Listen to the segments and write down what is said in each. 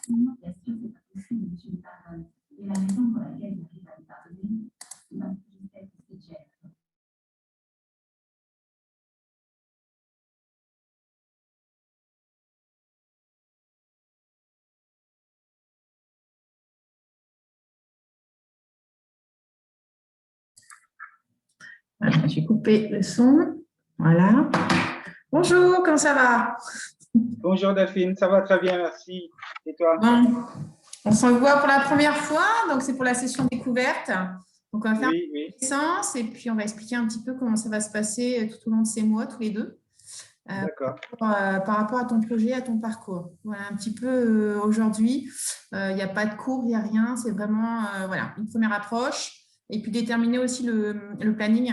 Bien sûr, c'est pas possible, je lui pardonne. Et la raison pour laquelle il n'arrive pas à lui pardonner, c'est parce que je sais que c'est Jeff. Voilà, j'ai coupé le son. Voilà. Bonjour, comment ça va? Bonjour Delphine, ça va très bien, merci. Et toi? Bon, on se revoit pour la première fois, donc c'est pour la session découverte. Donc on va faire Oui, une connaissance et puis on va expliquer un petit peu comment ça va se passer tout au long de ces mois, tous les deux, d'accord. par rapport à ton projet, à ton parcours. Voilà, un petit peu aujourd'hui, il n'y a pas de cours, il n'y a rien, c'est vraiment voilà, une première approche et puis déterminer aussi le planning.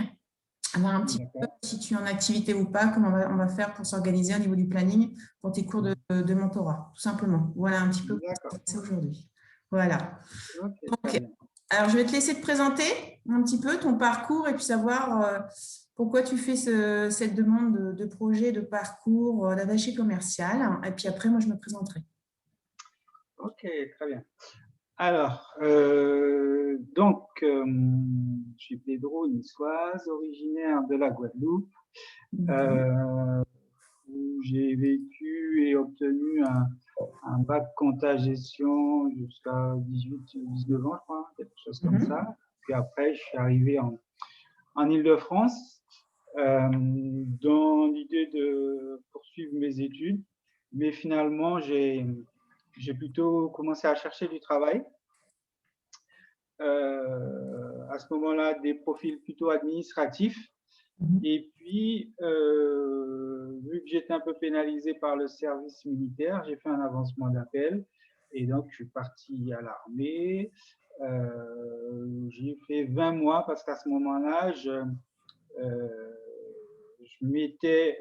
Voir un petit peu si tu es en activité ou pas, comment on va faire pour s'organiser au niveau du planning pour tes cours de mentorat, tout simplement. Voilà un petit peu ce qui se passe aujourd'hui. Voilà. Okay, donc, alors, je vais te laisser te présenter un petit peu ton parcours et puis savoir pourquoi tu fais cette demande de projet, de parcours d'attaché commercial. Et puis après, moi, je me présenterai. Ok, très bien. Alors, donc, je suis Pedro Niçoise, originaire de la Guadeloupe, où j'ai vécu et obtenu un bac compta-gestion jusqu'à 18-19 ans, je crois, quelque chose comme ça. Puis après, je suis arrivé en Île-de-France dans l'idée de poursuivre mes études, mais finalement, j'ai plutôt commencé à chercher du travail. À ce moment-là, des profils plutôt administratifs. Et puis, vu que j'étais un peu pénalisé par le service militaire, j'ai fait un avancement d'appel. Et donc, je suis parti à l'armée. J'ai fait 20 mois parce qu'à ce moment-là, je m'étais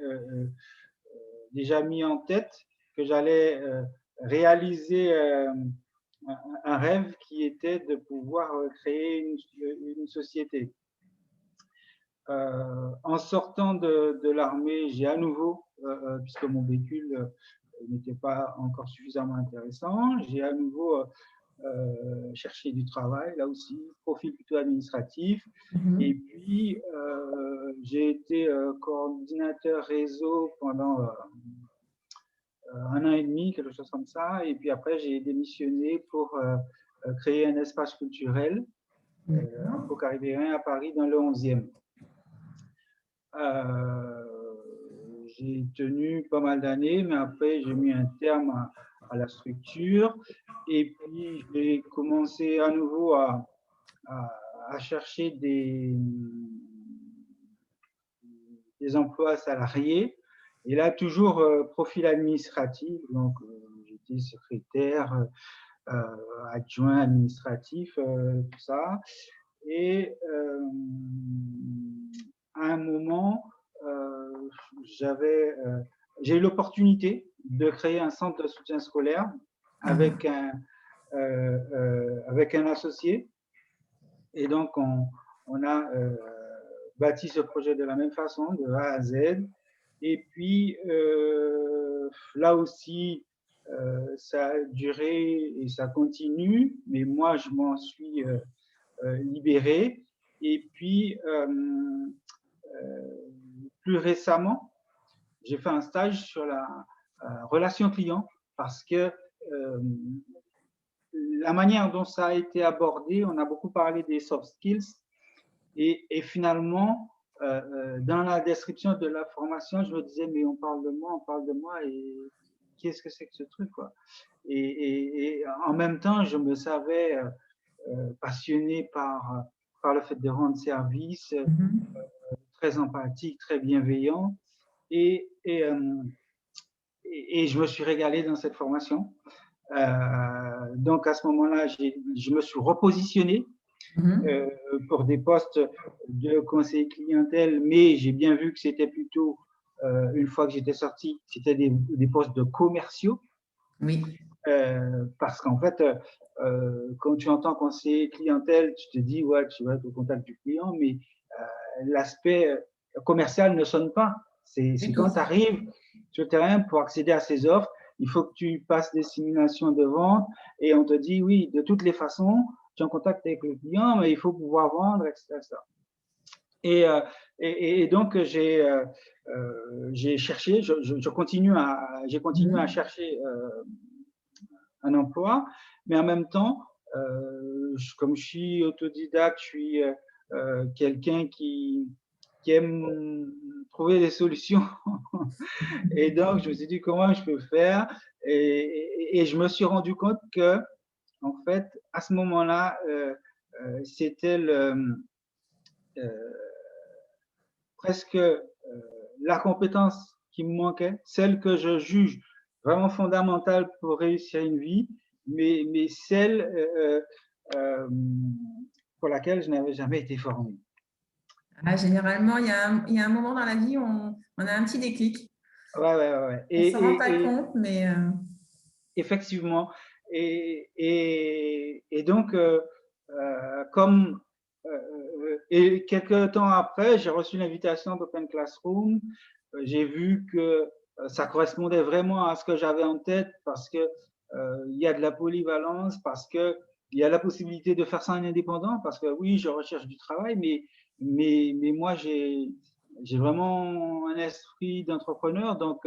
déjà mis en tête que j'allais réaliser un rêve qui était de pouvoir créer une société. En sortant de l'armée, j'ai à nouveau, puisque mon véhicule n'était pas encore suffisamment intéressant, j'ai à nouveau cherché du travail, là aussi, profil plutôt administratif. Et puis, j'ai été coordinateur réseau pendant 1 an et demi, quelque chose comme ça. Et puis après, j'ai démissionné pour créer un espace culturel afro-caribéen à Paris, dans le 11e. J'ai tenu pas mal d'années, mais après, j'ai mis un terme à la structure. Et puis, j'ai commencé à nouveau à chercher des emplois salariés. Et là, toujours profil administratif. Donc, j'étais secrétaire, adjoint administratif, tout ça. Et à un moment, j'ai eu l'opportunité de créer un centre de soutien scolaire avec un associé. Et donc, on a bâti ce projet de la même façon, de A à Z. Et puis, là aussi, ça a duré et ça continue, mais moi, je m'en suis libéré. Et puis, plus récemment, j'ai fait un stage sur la relation client parce que la manière dont ça a été abordé, on a beaucoup parlé des soft skills et finalement, dans la description de la formation, je me disais, mais on parle de moi et qu'est-ce que c'est que ce truc, quoi. Et en même temps, je me savais passionné par le fait de rendre service, très empathique, très bienveillant. Et je me suis régalé dans cette formation. Donc, à ce moment-là, je me suis repositionné pour des postes de conseiller clientèle, mais j'ai bien vu que c'était plutôt, une fois que j'étais sorti, c'était des postes de commerciaux. Oui. Parce qu'en fait, quand tu entends conseiller clientèle, tu te dis, ouais, tu vas être au contact du client, mais l'aspect commercial ne sonne pas. C'est quand tu arrives sur le terrain pour accéder à ces offres il faut que tu passes des simulations de vente et on te dit, oui, de toutes les façons, tu es en contact avec le client, mais il faut pouvoir vendre, etc. Et donc, j'ai cherché, j'ai continué à chercher un emploi, mais en même temps, comme je suis autodidacte, je suis quelqu'un qui aime trouver des solutions. Et donc, je me suis dit, comment je peux faire? Et je me suis rendu compte que, en fait, à ce moment-là, c'était presque la compétence qui me manquait, celle que je juge vraiment fondamentale pour réussir une vie, mais celle pour laquelle je n'avais jamais été formé. Ah, généralement, il y a un moment dans la vie où on a un petit déclic. Ouais. On ne s'en rend pas compte, mais… Effectivement. Et donc, comme et quelques temps après, j'ai reçu l'invitation d'Open Classroom. J'ai vu que ça correspondait vraiment à ce que j'avais en tête parce que il y a de la polyvalence, parce que il y a la possibilité de faire ça en indépendant, parce que oui, je recherche du travail, mais moi, j'ai vraiment un esprit d'entrepreneur. Donc,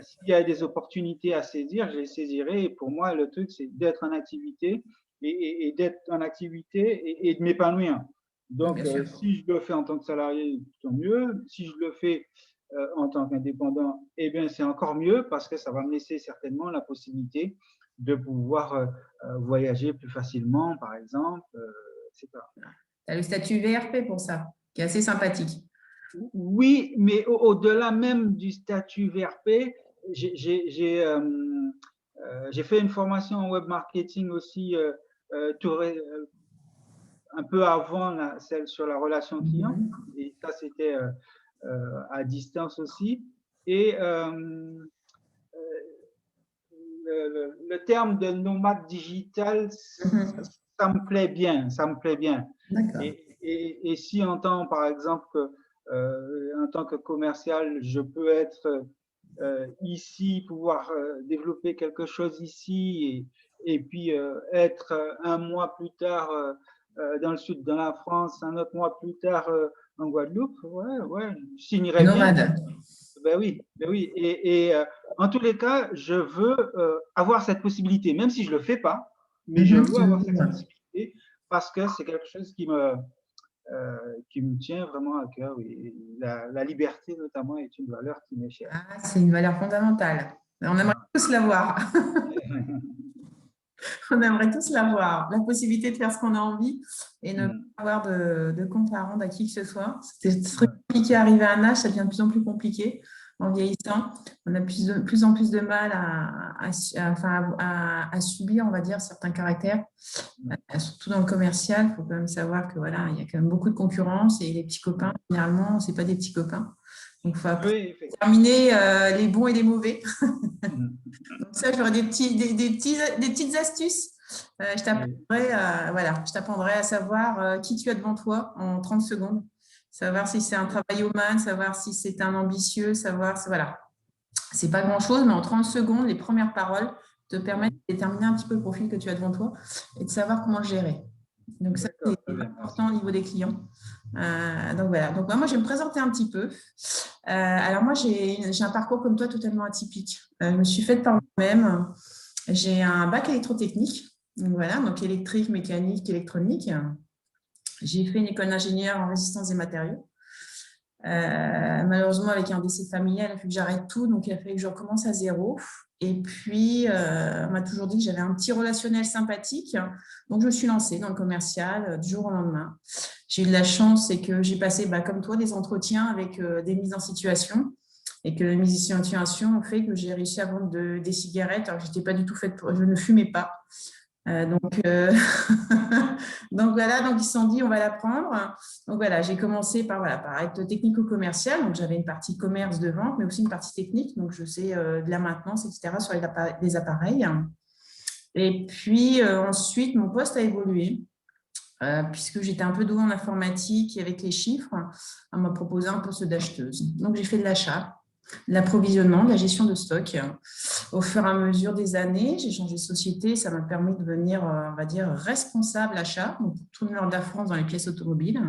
s'il y a des opportunités à saisir, je les saisirai. Et pour moi, le truc, c'est d'être en activité et d'être en activité et de m'épanouir. Donc, si je le fais en tant que salarié, tant mieux. Si je le fais en tant qu'indépendant, eh bien, c'est encore mieux parce que ça va me laisser certainement la possibilité de pouvoir voyager plus facilement, par exemple, etc. Tu as le statut VRP pour ça, qui est assez sympathique. Oui, mais au-delà même du statut VRP, j'ai fait une formation en web marketing aussi un peu avant celle sur la relation client. Et ça, c'était à distance aussi. Et le terme de nomade digital, ça me plaît bien, ça me plaît bien. Et si en tant, par exemple, en tant que commercial, je peux être ici, pouvoir développer quelque chose ici et puis être un mois plus tard dans le sud de la France, un autre mois plus tard en Guadeloupe, ouais, je signerais bien. Ben oui. Et en tous les cas, je veux avoir cette possibilité, même si je ne le fais pas, mais je veux avoir cette possibilité parce que c'est quelque chose qui me tient vraiment à cœur. Et la liberté, notamment, est une valeur qui m'est chère. Ah, c'est une valeur fondamentale. On aimerait tous l'avoir. On aimerait tous l'avoir. La possibilité de faire ce qu'on a envie et ne pas avoir de compte à rendre à qui que ce soit. C'était très compliqué à arriver à un âge, ça devient de plus en plus compliqué. En vieillissant, on a de plus en plus de mal à subir, on va dire, certains caractères. Surtout dans le commercial, il faut quand même savoir que voilà, il y a quand même beaucoup de concurrence et les petits copains, généralement, ce n'est pas des petits copains. Donc, il faut terminer les bons et les mauvais. Donc ça, j'aurais des petites astuces. Je t'apprendrai à savoir qui tu as devant toi en 30 secondes. Savoir si c'est un travail-man, savoir si c'est un ambitieux, savoir… Voilà. C'est pas grand-chose, mais en 30 secondes, les premières paroles te permettent de déterminer un petit peu le profil que tu as devant toi et de savoir comment le gérer. Donc, ça, c'est important au niveau des clients. Donc, voilà. Donc, moi, je vais me présenter un petit peu. Alors, moi, j'ai un parcours comme toi totalement atypique. Je me suis faite par moi-même. J'ai un bac électrotechnique. Donc, voilà, donc électrique, mécanique, électronique. J'ai fait une école d'ingénieur en résistance des matériaux. Malheureusement, avec un décès familial, il a fallu que j'arrête tout, donc il a fallu que je recommence à zéro. Et puis, on m'a toujours dit que j'avais un petit relationnel sympathique, donc je me suis lancée dans le commercial du jour au lendemain. J'ai eu de la chance, c'est que j'ai passé, comme toi, des entretiens avec des mises en situation, et que les mises en situation ont fait que j'ai réussi à vendre des cigarettes, alors que j'étais pas du tout faite pour, je ne fumais pas. Donc voilà, donc ils se sont dit on va l'apprendre. Donc voilà, j'ai commencé par être technico-commercial, donc j'avais une partie commerce de vente, mais aussi une partie technique, donc je sais de la maintenance, etc. sur les appareils. Et puis ensuite, mon poste a évolué. Puisque j'étais un peu douée en informatique et avec les chiffres, on m'a proposé un poste d'acheteuse. Donc j'ai fait de l'achat, de l'approvisionnement, de la gestion de stock. Au fur et à mesure des années, j'ai changé de société. Ça m'a permis de devenir, on va dire, responsable achat donc pour tout le nord de la France dans les pièces automobiles.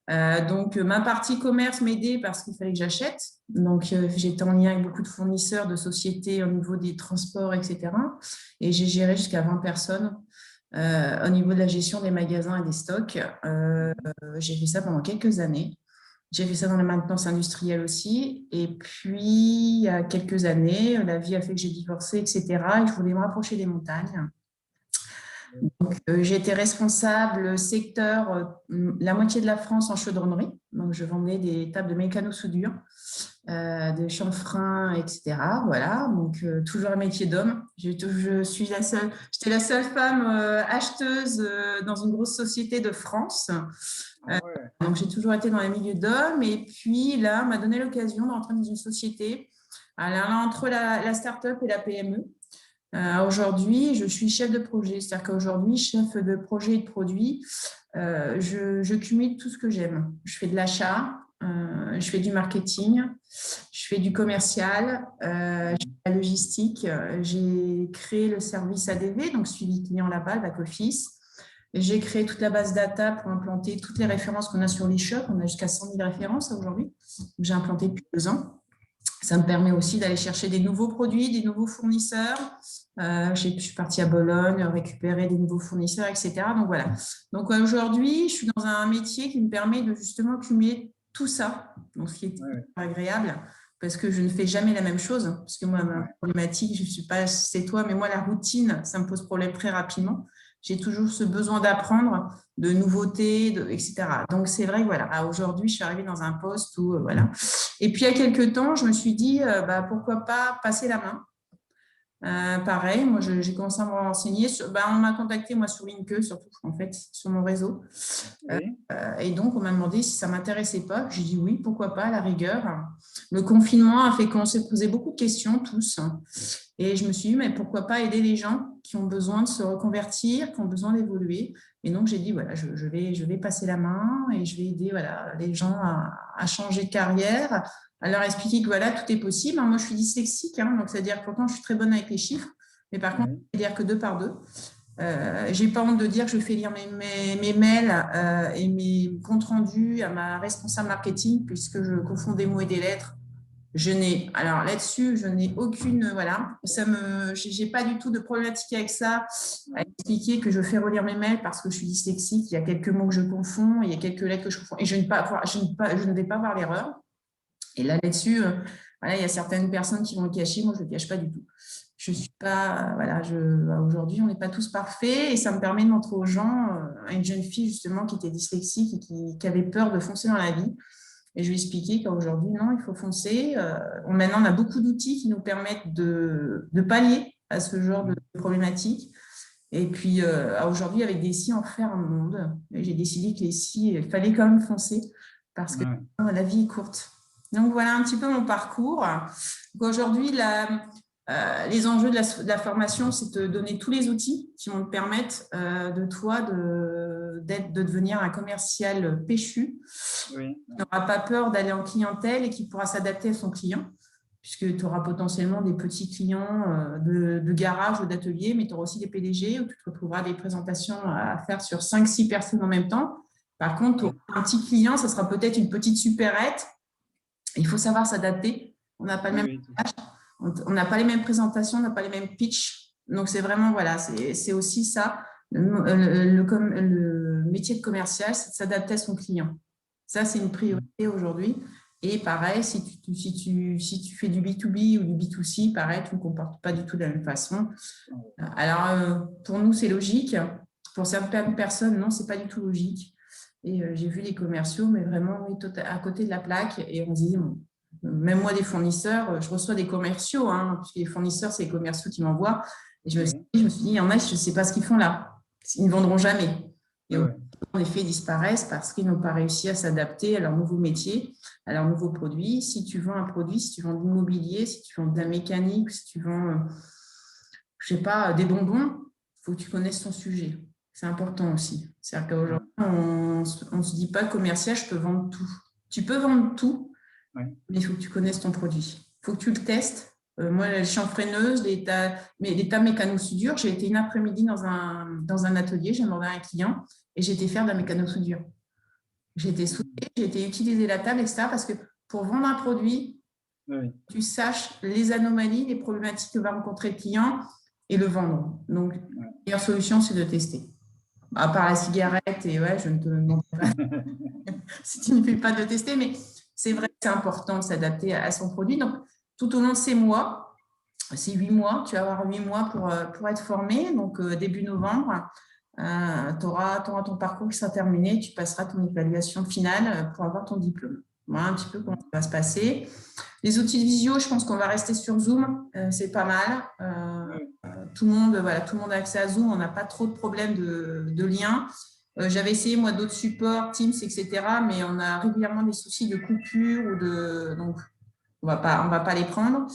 Donc, ma partie commerce m'aidait parce qu'il fallait que j'achète. Donc, j'étais en lien avec beaucoup de fournisseurs, de sociétés au niveau des transports, etc. Et j'ai géré jusqu'à 20 personnes au niveau de la gestion des magasins et des stocks. J'ai fait ça pendant quelques années. J'ai fait ça dans la maintenance industrielle aussi. Et puis, il y a quelques années, la vie a fait que j'ai divorcé, etc. Et je voulais me rapprocher des montagnes. Donc, j'ai été responsable secteur la moitié de la France en chaudronnerie. Donc, je vendais des tables de mécano-soudure, des chanfreins, etc. Voilà, donc toujours un métier d'homme. J'étais la seule femme acheteuse dans une grosse société de France. Donc, j'ai toujours été dans les milieux d'hommes. Et puis, là, on m'a donné l'occasion d'entrer dans une société entre la start-up et la PME. Aujourd'hui, je suis chef de projet. C'est-à-dire qu'aujourd'hui, chef de projet et de produit, je cumule tout ce que j'aime. Je fais de l'achat, je fais du marketing, je fais du commercial, je fais de la logistique. J'ai créé le service ADV, donc suivi client là-bas, back office. J'ai créé toute la base data pour implanter toutes les références qu'on a sur l'e-shop. On a jusqu'à 100 000 références aujourd'hui. J'ai implanté depuis 2 ans. Ça me permet aussi d'aller chercher des nouveaux produits, des nouveaux fournisseurs. Je suis partie à Bologne, récupérer des nouveaux fournisseurs, etc. Donc, voilà. Donc, aujourd'hui, je suis dans un métier qui me permet de justement cumuler tout ça. Donc, ce qui est agréable, parce que je ne fais jamais la même chose. Parce que moi, ma problématique, je ne suis pas, c'est toi, mais moi, la routine, ça me pose problème très rapidement. J'ai toujours ce besoin d'apprendre, de nouveautés, etc. Donc, c'est vrai que voilà, aujourd'hui, je suis arrivée dans un poste où, voilà. Et puis, il y a quelques temps, je me suis dit, pourquoi pas passer la main. Pareil, moi, j'ai commencé à me renseigner. On m'a contacté, moi, sur LinkedIn, surtout, en fait, sur mon réseau. Et donc, on m'a demandé si ça ne m'intéressait pas. J'ai dit oui, pourquoi pas, à la rigueur. Le confinement a fait qu'on s'est posé beaucoup de questions, tous. Et je me suis dit, mais pourquoi pas aider les gens qui ont besoin de se reconvertir, qui ont besoin d'évoluer. Et donc, j'ai dit, voilà, je vais passer la main et je vais aider les gens à changer de carrière, à leur expliquer que voilà, tout est possible. Moi, je suis dyslexique, donc c'est-à-dire que pourtant, je suis très bonne avec les chiffres, mais par contre, je vais lire que 2 par 2. Je n'ai pas honte de dire que je fais lire mes mails et mes comptes rendus à ma responsable marketing, puisque je confonds des mots et des lettres. Alors là-dessus, je n'ai aucune, j'ai pas du tout de problématique avec ça, à expliquer que je fais relire mes mails parce que je suis dyslexique, il y a quelques mots que je confonds, il y a quelques lettres que je confonds, et je ne vais pas voir l'erreur. Et là-dessus, il y a certaines personnes qui vont le cacher, moi je ne le cache pas du tout. Je suis pas, aujourd'hui, on n'est pas tous parfaits, et ça me permet de montrer aux gens, à une jeune fille justement qui était dyslexique et qui avait peur de foncer dans la vie. Et je lui ai expliqué qu'aujourd'hui, non, il faut foncer. Maintenant, on a beaucoup d'outils qui nous permettent de pallier à ce genre de problématiques. Et puis, aujourd'hui, avec des SI, en faire un monde. J'ai décidé que les SI, il fallait quand même foncer parce que la vie est courte. Donc, voilà un petit peu mon parcours. Aujourd'hui, les enjeux de la formation, c'est de donner tous les outils qui vont te permettre de toi de devenir un commercial péchu, qui n'aura pas peur d'aller en clientèle et qui pourra s'adapter à son client, puisque tu auras potentiellement des petits clients de garage ou d'atelier, mais tu auras aussi des PDG où tu te retrouveras des présentations à faire sur 5-6 personnes en même temps. Par contre, un petit client, ça sera peut-être une petite supérette. Il faut savoir s'adapter. On n'a pas le même on n'a pas les mêmes présentations, on n'a pas les mêmes pitchs. Donc, c'est vraiment, voilà, c'est aussi ça. Le métier de commercial, c'est de s'adapter à son client. Ça, c'est une priorité aujourd'hui. Et pareil, si tu fais du B2B ou du B2C, pareil, tu ne te comportes pas du tout de la même façon. Alors, pour nous, c'est logique. Pour certaines personnes, non, ce n'est pas du tout logique. Et j'ai vu les commerciaux, mais vraiment à côté de la plaque. Et on se dit, même moi, des fournisseurs, je reçois des commerciaux, puisque les fournisseurs, c'est les commerciaux qui m'envoient. Et je me suis dit, il y en a, je ne sais pas ce qu'ils font là. Ils ne vendront jamais. Et en effet, ils disparaissent parce qu'ils n'ont pas réussi à s'adapter à leur nouveau métier, à leur nouveau produit. Si tu vends un produit, si tu vends de l'immobilier, si tu vends de la mécanique, si tu vends, je ne sais pas, des bonbons, il faut que tu connaisses ton sujet. C'est important aussi. C'est-à-dire qu'aujourd'hui, on ne se dit pas commercial, je peux vendre tout. Tu peux vendre tout, mais il faut que tu connaisses ton produit. Il faut que tu le testes Moi, les chanfreineuses, les tables mécano-soudure, j'ai été une après-midi dans un atelier, j'ai demandé à un client et j'ai été faire de la mécano-soudure. J'ai été soudée, j'ai été utiliser la table, etc. Parce que pour vendre un produit, Oui. tu saches les anomalies, les problématiques que va rencontrer le client et le vendre. Donc, la meilleure solution, c'est de tester. À part la cigarette, et ouais, je ne te demande pas si tu ne fais pas de tester, mais c'est vrai que c'est important de s'adapter à son produit. Donc, tout au long de ces mois, c'est 8 mois, tu vas avoir 8 mois pour être formé. Donc, début novembre, tu auras ton parcours qui sera terminé, tu passeras ton évaluation finale pour avoir ton diplôme. Voilà un petit peu comment ça va se passer. Les outils de visio, je pense qu'on va rester sur Zoom, c'est pas mal. Tout le monde a accès à Zoom, on n'a pas trop de problèmes de lien. J'avais essayé, moi, d'autres supports, Teams, etc., mais on a régulièrement des soucis de coupure donc on va pas les prendre.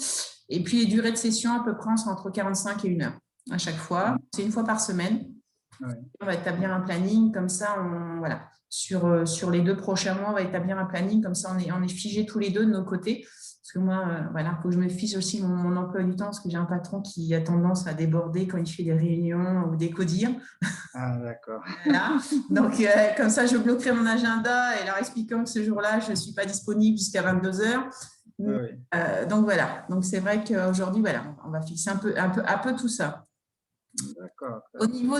Et puis, les durées de session, à peu près, sont entre 45 et 1 heure à chaque fois. C'est une fois par semaine. Oui. On va établir un planning, comme ça, sur les 2 prochains mois, on va établir un planning, comme ça, on est figés tous les deux de nos côtés. Parce que moi, il faut que je me fiche aussi mon emploi du temps, parce que j'ai un patron qui a tendance à déborder quand il fait des réunions ou des codires. Ah, d'accord. Voilà. Donc, comme ça, je bloquerai mon agenda et leur expliquant que ce jour-là, je ne suis pas disponible jusqu'à 22 heures. Oui. Donc, voilà. Donc, c'est vrai qu'aujourd'hui, voilà, on va fixer un peu tout ça. D'accord. Au niveau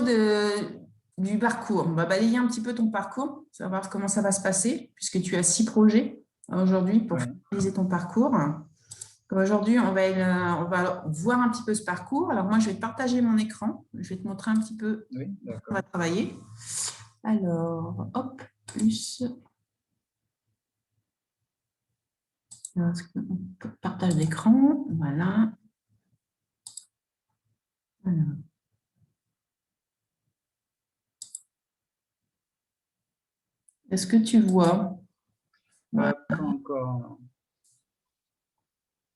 du parcours, on va balayer un petit peu ton parcours, savoir comment ça va se passer, puisque tu as 6 projets aujourd'hui pour finaliser ton parcours. Aujourd'hui, on va voir un petit peu ce parcours. Alors, moi, je vais te partager mon écran. Je vais te montrer un petit peu comment on va travailler. Alors, hop, plus. Partage d'écran. Voilà. Alors. Est-ce que tu vois? Pas encore.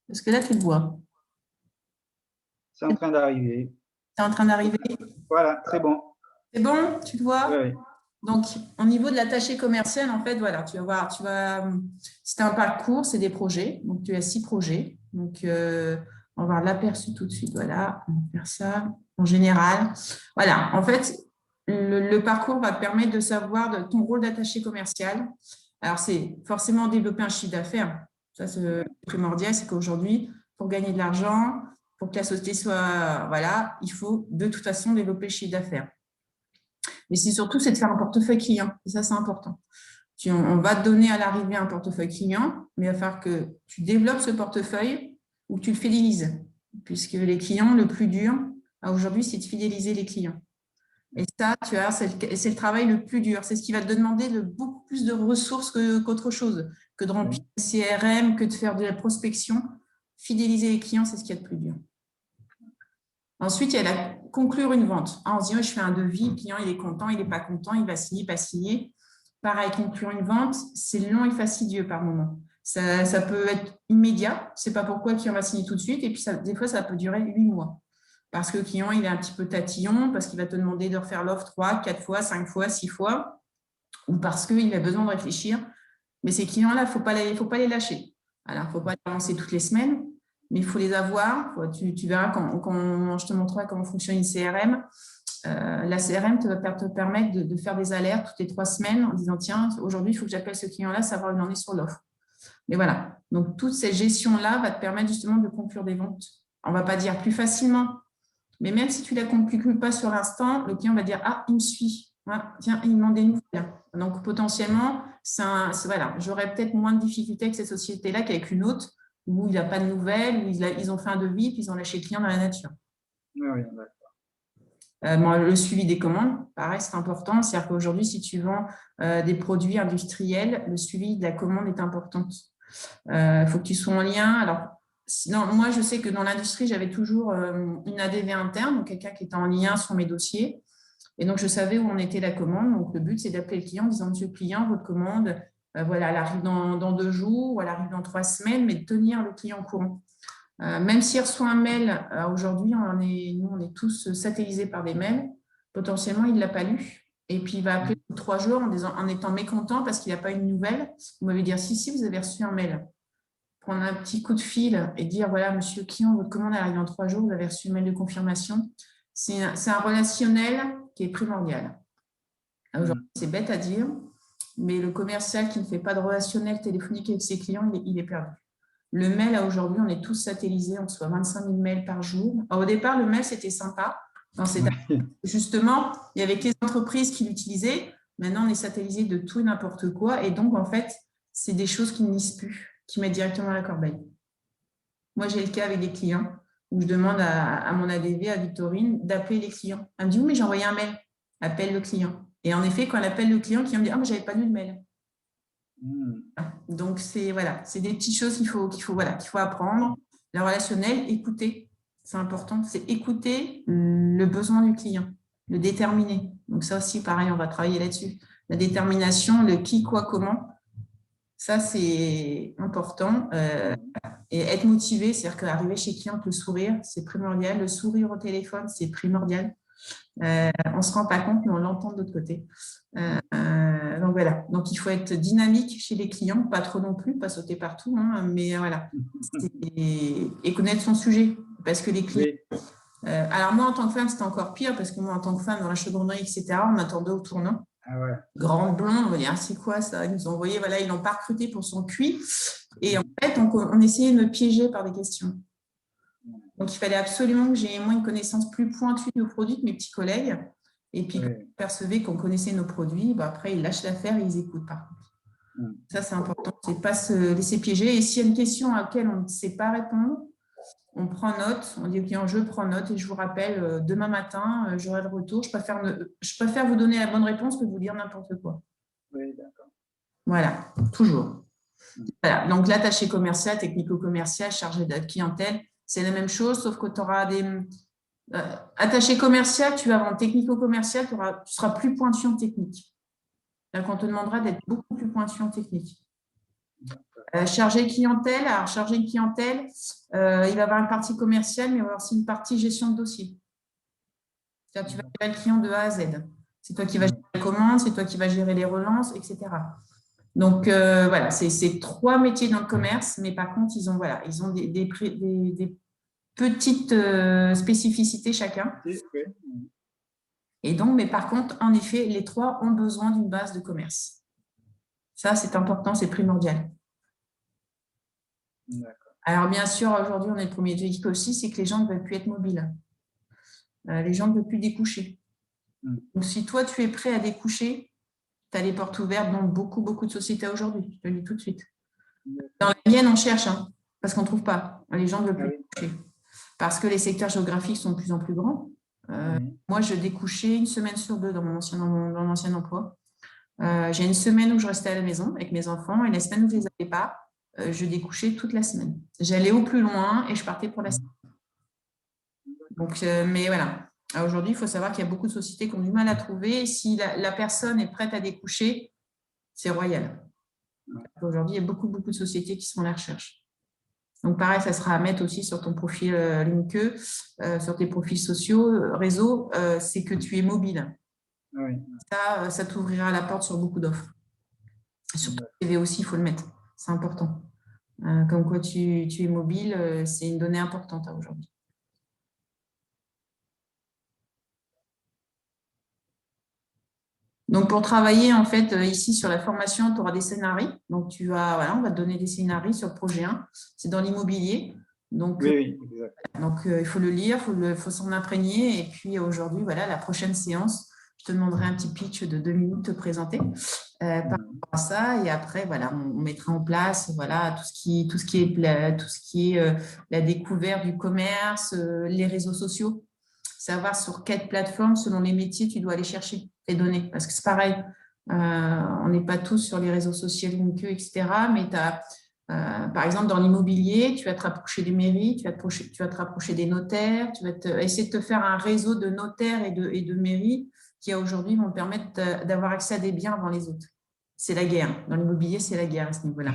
Est-ce que là, tu le vois? C'est en train d'arriver. C'est en train d'arriver? Voilà, très bon. C'est bon? Tu le vois? Oui. Donc, au niveau de l'attaché commercial, en fait, voilà, tu vas voir, c'est un parcours, c'est des projets. Donc, tu as 6 projets. Donc, on va voir l'aperçu tout de suite. Voilà, on va faire ça en général. Voilà, en fait, le parcours va te permettre de savoir ton rôle d'attaché commercial. Alors, c'est forcément développer un chiffre d'affaires. Ça, c'est primordial, c'est qu'aujourd'hui, pour gagner de l'argent, pour que la société soit, voilà, il faut de toute façon développer le chiffre d'affaires. Mais c'est surtout, c'est de faire un portefeuille client. Et ça, c'est important. On va te donner à l'arrivée un portefeuille client, mais il va falloir que tu développes ce portefeuille ou que tu le fidélises. Puisque les clients, le plus dur, aujourd'hui, c'est de fidéliser les clients. Et ça, tu vois, c'est le travail le plus dur. C'est ce qui va te demander beaucoup plus de ressources qu'autre chose, que de remplir le CRM, que de faire de la prospection. Fidéliser les clients, c'est ce qu'il y a de plus dur. Ensuite, il y a conclure une vente. On se dit, je fais un devis, le client il est content, il n'est pas content, il va signer, pas signer. Pareil, conclure une vente, c'est long et fastidieux par moment. Ça peut être immédiat, je ne sais pas pourquoi le client va signer tout de suite, et puis des fois, ça peut durer 8 mois. Parce que le client, il est un petit peu tatillon, parce qu'il va te demander de refaire l'offre 3, 4 fois, 5 fois, 6 fois, ou parce qu'il a besoin de réfléchir. Mais ces clients-là, il ne faut pas les lâcher. Alors, il ne faut pas les lancer toutes les semaines, mais il faut les avoir. Tu verras quand je te montrerai comment fonctionne une CRM. La CRM va te permettre de faire des alertes toutes les 3 semaines en disant, tiens, aujourd'hui, il faut que j'appelle ce client-là, savoir où il en est sur l'offre. Mais voilà, donc toute cette gestion-là va te permettre justement de conclure des ventes. On ne va pas dire plus facilement, mais même si tu ne la conclus pas sur l'instant, le client va dire, ah, il me suit. Ah, tiens, il me demande des nouvelles. Donc, potentiellement, voilà, j'aurais peut-être moins de difficultés avec cette société-là qu'avec une autre où il n'y a pas de nouvelles, où ils ont fait un devis, puis ils ont lâché le client dans la nature. Oui, le suivi des commandes, pareil, c'est important. C'est-à-dire qu'aujourd'hui, si tu vends des produits industriels, le suivi de la commande est important. Il faut que tu sois en lien. Alors, sinon, moi, je sais que dans l'industrie, j'avais toujours une ADV interne, donc quelqu'un qui était en lien sur mes dossiers. Et donc, je savais où en était la commande. Donc, le but, c'est d'appeler le client en disant, monsieur le client, votre commande, voilà, elle arrive dans 2 jours ou elle arrive dans 3 semaines, mais de tenir le client au courant. Même s'il reçoit un mail, aujourd'hui, nous, on est tous satellisés par des mails. Potentiellement, il ne l'a pas lu. Et puis, il va appeler 3 jours en étant mécontent parce qu'il n'a pas une nouvelle. Vous m'avez dit, si, vous avez reçu un mail. prendre un petit coup de fil et dire, voilà, monsieur le client, votre commande arrive dans 3 jours, vous avez reçu le mail de confirmation. C'est un relationnel qui est primordial. Aujourd'hui, c'est bête à dire, mais le commercial qui ne fait pas de relationnel téléphonique avec ses clients, il est perdu. Le mail, aujourd'hui, on est tous satellisés, on reçoit 25 000 mails par jour. Alors, au départ, le mail, c'était sympa. Justement, il y avait que les entreprises qui l'utilisaient. Maintenant, on est satellisé de tout et n'importe quoi. Et donc, en fait, c'est des choses qui ne lisent plus, qui mettent directement à la corbeille. Moi, j'ai le cas avec des clients où je demande à mon ADV, à Victorine, d'appeler les clients. Elle me dit, oui, mais j'ai envoyé un mail. Appelle le client. Et en effet, quand elle appelle le client, le client me dit, ah, mais je n'avais pas lu le mail. Donc, c'est des petites choses qu'il faut apprendre. Le relationnel, écouter, c'est important. C'est écouter le besoin du client, le déterminer. Donc, ça aussi, pareil, on va travailler là-dessus. La détermination, le qui, quoi, comment, ça, c'est important. Et être motivé, c'est-à-dire qu'arriver chez le client avec le sourire, c'est primordial. Le sourire au téléphone, c'est primordial. On ne se rend pas compte, mais on l'entend de l'autre côté. Donc voilà, donc il faut être dynamique chez les clients, pas trop non plus, pas sauter partout, hein, mais voilà, et connaître son sujet, parce que les clients… alors moi, en tant que femme, c'était encore pire, parce que moi, en tant que femme, dans la chaudronnerie, etc., on m'attendait au tournant. Ah ouais. Grande blonde, on va dire, ah, c'est quoi ça? Ils nous ont envoyé, voilà, ils l'ont pas recruté pour son QI. Et en fait, on essayait de me piéger par des questions. Donc, il fallait absolument que j'aie, moi, une connaissance plus pointue de nos produits que mes petits collègues. Et puis, quand on percevait qu'on connaissait nos produits, bah, après, ils lâchent l'affaire et ils écoutent, par contre. Ça, c'est important. C'est pas se laisser piéger. Et s'il y a une question à laquelle on ne sait pas répondre, on prend note, on dit au client, je prends note et je vous rappelle demain matin, j'aurai le retour. Je préfère vous donner la bonne réponse que vous dire n'importe quoi. Oui, d'accord. Voilà, toujours. Voilà. Donc, l'attaché commercial, technico-commercial, chargé de clientèle, c'est la même chose, sauf que tu auras des… attaché commercial, tu vas vendre technico-commercial, tu seras plus pointu en technique. Donc, on te demandera d'être beaucoup plus pointu en technique. Chargé clientèle, alors chargé de clientèle, il va y avoir une partie commerciale, mais il va y avoir aussi une partie gestion de dossier. C'est-à-dire tu vas gérer le client de A à Z. C'est toi qui vas gérer les commandes, c'est toi qui vas gérer les relances, etc. Donc, voilà, c'est 3 métiers dans le commerce, mais par contre, ils ont des petites spécificités chacun. Et donc, mais par contre, en effet, les 3 ont besoin d'une base de commerce. Ça, c'est important, c'est primordial. Alors, bien sûr, aujourd'hui, on est le premier déclic aussi, c'est que les gens ne veulent plus être mobiles. Les gens ne veulent plus découcher. Donc, si toi, tu es prêt à découcher, tu as les portes ouvertes dans beaucoup, beaucoup de sociétés aujourd'hui. Je te le dis tout de suite. Dans la mienne, on cherche, hein, parce qu'on ne trouve pas. Les gens ne veulent plus découcher. Parce que les secteurs géographiques sont de plus en plus grands. Moi, je découchais 1 semaine sur 2 dans mon ancien emploi. J'ai une semaine où je restais à la maison avec mes enfants et la semaine où je ne les avais pas, je découchais toute la semaine. J'allais au plus loin et je partais pour la semaine. Donc, mais voilà. Aujourd'hui, il faut savoir qu'il y a beaucoup de sociétés qui ont du mal à trouver. Et si la personne est prête à découcher, c'est royal. Aujourd'hui, il y a beaucoup, beaucoup de sociétés qui sont à la recherche. Donc, pareil, ça sera à mettre aussi sur ton profil LinkedIn, sur tes profils sociaux, réseaux, c'est que tu es mobile. Ça t'ouvrira la porte sur beaucoup d'offres. Sur ton CV aussi, il faut le mettre. C'est important. Comme quoi tu es mobile, c'est une donnée importante aujourd'hui. Donc, pour travailler, en fait, ici, sur la formation, tu auras des scénarios. Donc, on va te donner des scénarios sur le projet 1. C'est dans l'immobilier. Donc, il faut le lire, il faut s'en imprégner. Et puis, aujourd'hui, voilà, la prochaine séance, je te demanderai un petit pitch de 2 minutes te présenter par rapport à ça. Et après, voilà, on mettra en place voilà, tout ce qui est la découverte du commerce, les réseaux sociaux. Savoir sur quelle plateforme, selon les métiers, tu dois aller chercher tes données. Parce que c'est pareil, on n'est pas tous sur les réseaux sociaux, LinkedIn, etc. Mais tu as, par exemple, dans l'immobilier, tu vas te rapprocher des mairies, tu vas te rapprocher des notaires, tu vas essayer de te faire un réseau de notaires et de mairies qui, aujourd'hui, vont te permettre d'avoir accès à des biens avant les autres. C'est la guerre. Dans l'immobilier, c'est la guerre à ce niveau-là.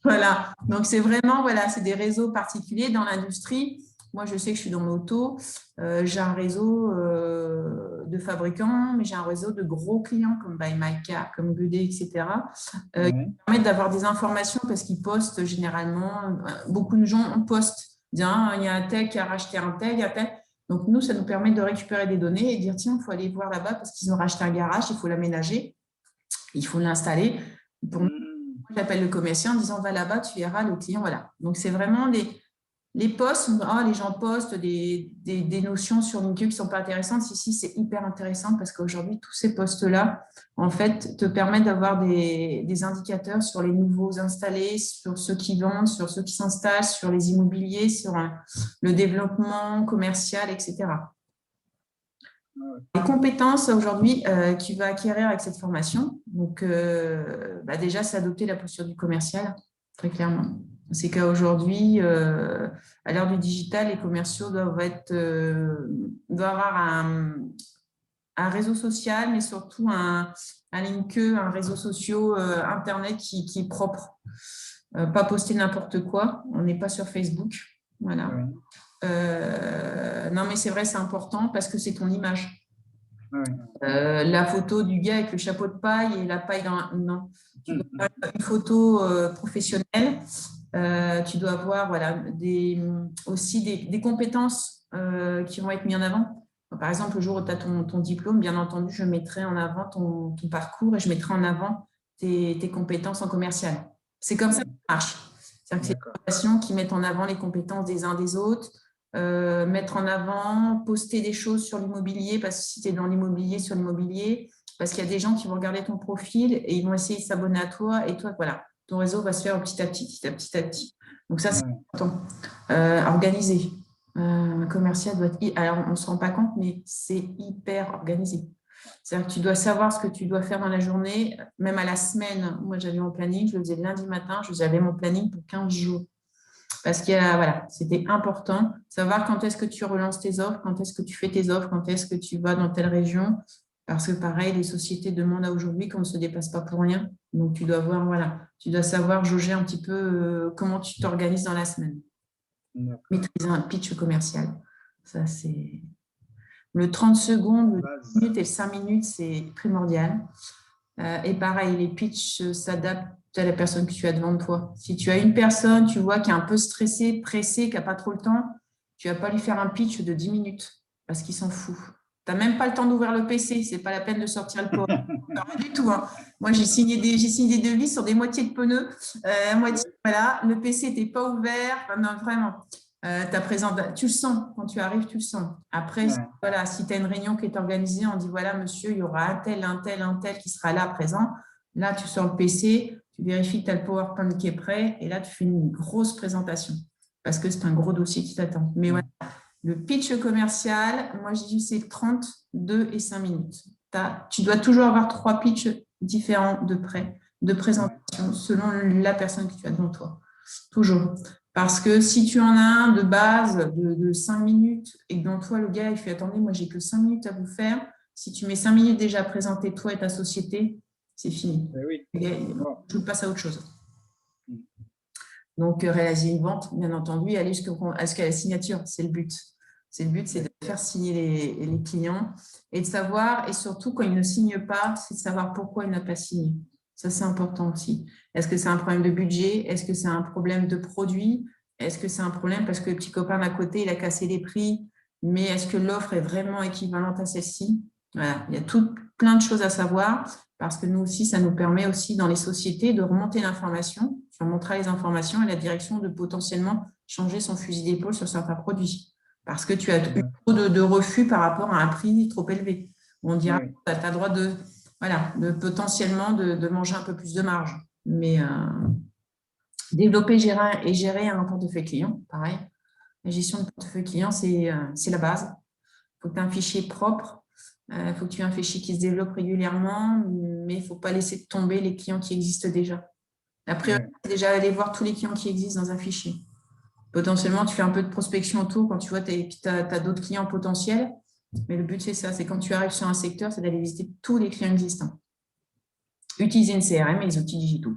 Voilà. Donc, c'est vraiment, voilà, c'est des réseaux particuliers dans l'industrie. Moi, je sais que je suis dans l'auto, j'ai un réseau de fabricants, mais j'ai un réseau de gros clients comme Buy My Car, comme Goodé, etc., qui permettent d'avoir des informations parce qu'ils postent généralement, beaucoup de gens postent, disent, ah, il y a un tel qui a racheté un tel, il y a tel. Donc, nous, ça nous permet de récupérer des données et de dire, tiens, il faut aller voir là-bas parce qu'ils ont racheté un garage, il faut l'aménager, il faut l'installer. Pour nous, j'appelle le commerçant en disant, va là-bas, tu verras le client, voilà. Donc, c'est vraiment les posts, les gens postent des notions sur LinkedIn qui ne sont pas intéressantes. Si, c'est hyper intéressant parce qu'aujourd'hui, tous ces posts-là, en fait, te permettent d'avoir des indicateurs sur les nouveaux installés, sur ceux qui vendent, sur ceux qui s'installent, sur les immobiliers, sur le développement commercial, etc. Les compétences aujourd'hui que tu vas acquérir avec cette formation, donc déjà, c'est adopter la posture du commercial, très clairement. C'est qu'aujourd'hui, à l'heure du digital, les commerciaux doivent avoir un réseau social, mais surtout un LinkedIn, un réseau social Internet qui est propre. Pas poster n'importe quoi. On n'est pas sur Facebook. Voilà. Non, mais c'est vrai, c'est important parce que c'est ton image. La photo du gars avec le chapeau de paille et la paille dans... Non. Tu dois faire une photo professionnelle. Tu dois avoir aussi des compétences qui vont être mises en avant. Par exemple, le jour où tu as ton diplôme, bien entendu, je mettrai en avant ton parcours et je mettrai en avant tes compétences en commercial. C'est comme ça que ça marche. C'est-à-dire que c'est des formations qui mettent en avant les compétences des uns des autres, mettre en avant, poster des choses sur l'immobilier, parce que si tu es dans l'immobilier, sur l'immobilier, parce qu'il y a des gens qui vont regarder ton profil et ils vont essayer de s'abonner à toi et toi, voilà. Ton réseau va se faire petit à petit. Donc ça, c'est important. Organisé. Un commercial doit être... Alors, on ne se rend pas compte, mais c'est hyper organisé. C'est-à-dire que tu dois savoir ce que tu dois faire dans la journée, même à la semaine. Moi, j'avais mon planning, je le faisais le lundi matin, j'avais mon planning pour 15 jours. Parce que c'était important. Savoir quand est-ce que tu relances tes offres, quand est-ce que tu fais tes offres, quand est-ce que tu vas dans telle région. Parce que pareil, les sociétés demandent à aujourd'hui qu'on ne se dépasse pas pour rien. Donc, tu dois tu dois savoir jauger un petit peu comment tu t'organises dans la semaine. Maîtriser un pitch commercial. Ça, c'est... Le 30 secondes, le 10 minutes et le 5 minutes, c'est primordial. Et pareil, les pitchs s'adaptent à la personne que tu as devant toi. Si tu as une personne, tu vois, qui est un peu stressée, pressée, qui n'a pas trop le temps, tu ne vas pas lui faire un pitch de 10 minutes parce qu'il s'en fout. Tu n'as même pas le temps d'ouvrir le PC, ce n'est pas la peine de sortir le PowerPoint. Pas du tout. Hein. Moi, j'ai signé des devis sur des moitiés de pneus. Le PC n'était pas ouvert. Enfin, non, vraiment. Tu le sens, quand tu arrives, tu le sens. Après, si tu as une réunion qui est organisée, on dit, voilà, monsieur, il y aura un tel qui sera là présent. Là, tu sors le PC, tu vérifies que tu as le PowerPoint qui est prêt et là, tu fais une grosse présentation parce que c'est un gros dossier qui t'attend. Mais voilà, le pitch commercial, moi, je dis c'est 30, 2 et 5 minutes. Tu dois toujours avoir 3 pitchs différents de présentation selon la personne que tu as devant toi. Toujours. Parce que si tu en as un de base de 5 minutes et que dans toi, le gars, il fait « Attendez, moi, j'ai que 5 minutes à vous faire. » Si tu mets 5 minutes déjà à présenter toi et ta société, c'est fini. Je passe à autre chose. Donc, réaliser une vente, bien entendu, aller jusqu'à la signature, c'est le but. C'est de faire signer les clients et de savoir, et surtout quand ils ne signent pas, c'est de savoir pourquoi ils n'ont pas signé. Ça, c'est important aussi. Est-ce que c'est un problème de budget? Est-ce que c'est un problème de produit? Est-ce que c'est un problème parce que le petit copain d'à côté, il a cassé les prix? Mais est-ce que l'offre est vraiment équivalente à celle-ci? Voilà, il y a plein de choses à savoir parce que nous aussi, ça nous permet aussi dans les sociétés de remonter l'information, de montrer les informations et la direction de potentiellement changer son fusil d'épaule sur certains produits. Parce que tu as eu trop de refus par rapport à un prix trop élevé. On dira que tu as le droit de potentiellement de manger un peu plus de marge. Mais développer et gérer un portefeuille client, pareil. La gestion de portefeuille client, c'est la base. Il faut que tu aies un fichier propre. Il faut que tu aies un fichier qui se développe régulièrement, mais il ne faut pas laisser tomber les clients qui existent déjà. Après, déjà aller voir tous les clients qui existent dans un fichier. Potentiellement, tu fais un peu de prospection autour quand tu vois que tu as d'autres clients potentiels. Mais le but, c'est ça, c'est quand tu arrives sur un secteur, c'est d'aller visiter tous les clients existants. Utiliser une CRM et les outils digitaux.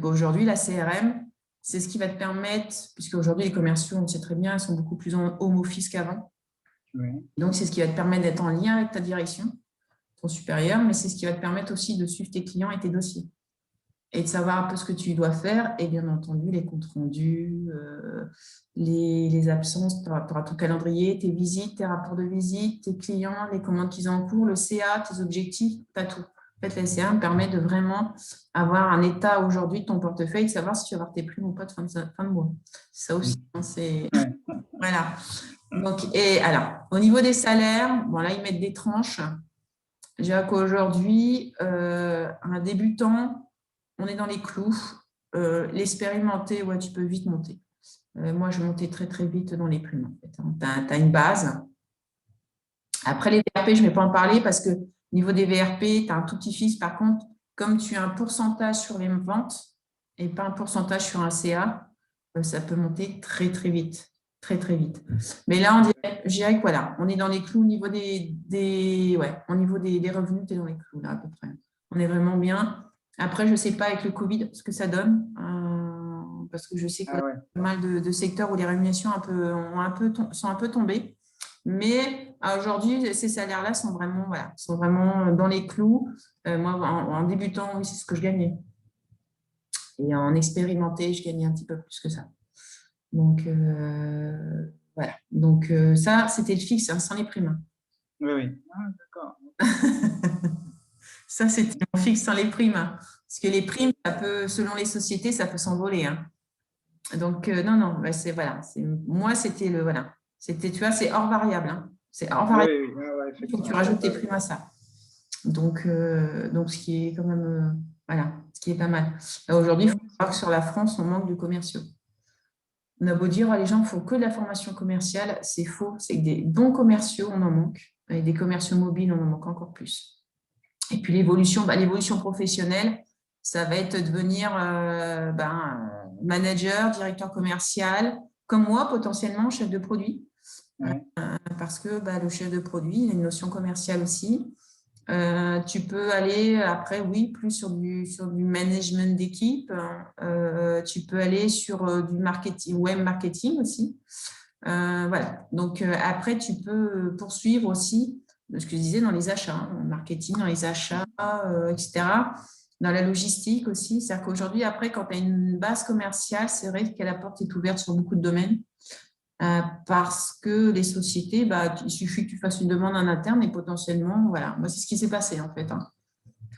Aujourd'hui, la CRM, C'est ce qui va te permettre, puisque aujourd'hui les commerciaux, on sait très bien, ils sont beaucoup plus en home office qu'avant. Oui. Donc, c'est ce qui va te permettre d'être en lien avec ta direction, ton supérieur, mais c'est ce qui va te permettre aussi de suivre tes clients et tes dossiers et de savoir un peu ce que tu dois faire et bien entendu les comptes rendus, les absences, tu auras ton calendrier, tes visites, tes rapports de visite, tes clients, les commandes qu'ils ont en cours, le CA, tes objectifs, tu as tout. En fait, la CA me permet de vraiment avoir un état aujourd'hui de ton portefeuille, de savoir si tu vas avoir tes primes ou pas de fin de mois. Ça aussi, c'est… Ouais. Voilà. Donc, et alors, au niveau des salaires, bon là, ils mettent des tranches. Je dirais qu'aujourd'hui, un débutant, on est dans les clous. L'expérimenté, ouais, tu peux vite monter. Moi, je montais très, très vite dans les primes. En fait. Tu as une base. Après, les VRP, je ne vais pas en parler parce que au niveau des VRP, tu as un tout petit fixe. Par contre, comme tu as un pourcentage sur les ventes et pas un pourcentage sur un CA, ça peut monter très, très vite. Très, très vite. Mais là, je dirais que voilà, on est dans les clous au niveau au niveau des revenus, tu es dans les clous, là, à peu près. On est vraiment bien. Après, je ne sais pas avec le Covid ce que ça donne, parce que je sais qu'il y a pas mal de secteurs où les rémunérations sont un peu tombées. Mais aujourd'hui, ces salaires-là sont vraiment dans les clous. Moi, en débutant, oui, c'est ce que je gagnais. Et en expérimenté, je gagnais un petit peu plus que ça. Donc, voilà. Donc, ça, c'était le fixe, sans les primes. Oui, oui. Ah, d'accord. Ça, c'était mon fixe sans les primes. Parce que les primes, ça peut, selon les sociétés, ça peut s'envoler. Donc, non, voilà. Moi, c'était le, voilà. C'était, tu vois, c'est hors variable. C'est hors variable. Oui, oui. Ah, ouais, Il faut que tu rajoutes tes primes à ça. Donc, ce qui est quand même, voilà, ce qui est pas mal. Aujourd'hui, il faut savoir que sur la France, on manque de commerciaux. On a beau dire, les gens ne font que de la formation commerciale, c'est faux. C'est que des bons commerciaux, on en manque. Et des commerciaux mobiles, on en manque encore plus. Et puis l'évolution professionnelle, ça va être devenir manager, directeur commercial, comme moi, potentiellement chef de produit. Ouais. Parce que le chef de produit, il a une notion commerciale aussi. Tu peux aller après, oui, plus sur du management d'équipe. Tu peux aller sur du marketing, web marketing aussi. Voilà. Donc, après, tu peux poursuivre aussi ce que je disais dans les achats, marketing, dans les achats, etc. Dans la logistique aussi. C'est-à-dire qu'aujourd'hui, après, quand tu as une base commerciale, c'est vrai que la porte est ouverte sur beaucoup de domaines. Parce que les sociétés, il suffit que tu fasses une demande en interne et potentiellement, voilà. Moi, c'est ce qui s'est passé en fait.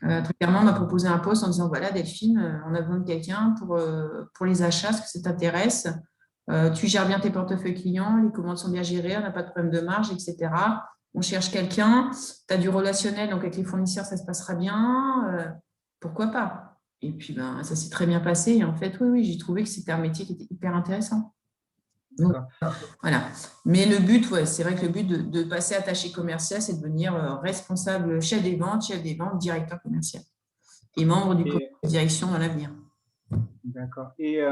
Très clairement, on m'a proposé un poste en disant, voilà, Delphine, on a besoin de quelqu'un pour les achats, est-ce que ça t'intéresse? Tu gères bien tes portefeuilles clients, les commandes sont bien gérées, on n'a pas de problème de marge, etc. On cherche quelqu'un, tu as du relationnel, donc avec les fournisseurs, ça se passera bien. Pourquoi pas? Et puis, ça s'est très bien passé. Et en fait, oui, j'ai trouvé que c'était un métier qui était hyper intéressant. Donc, voilà. Mais le but, c'est vrai que le but de passer attaché commercial, c'est de devenir responsable, chef des ventes, directeur commercial et membre du comité de direction dans l'avenir. D'accord. Et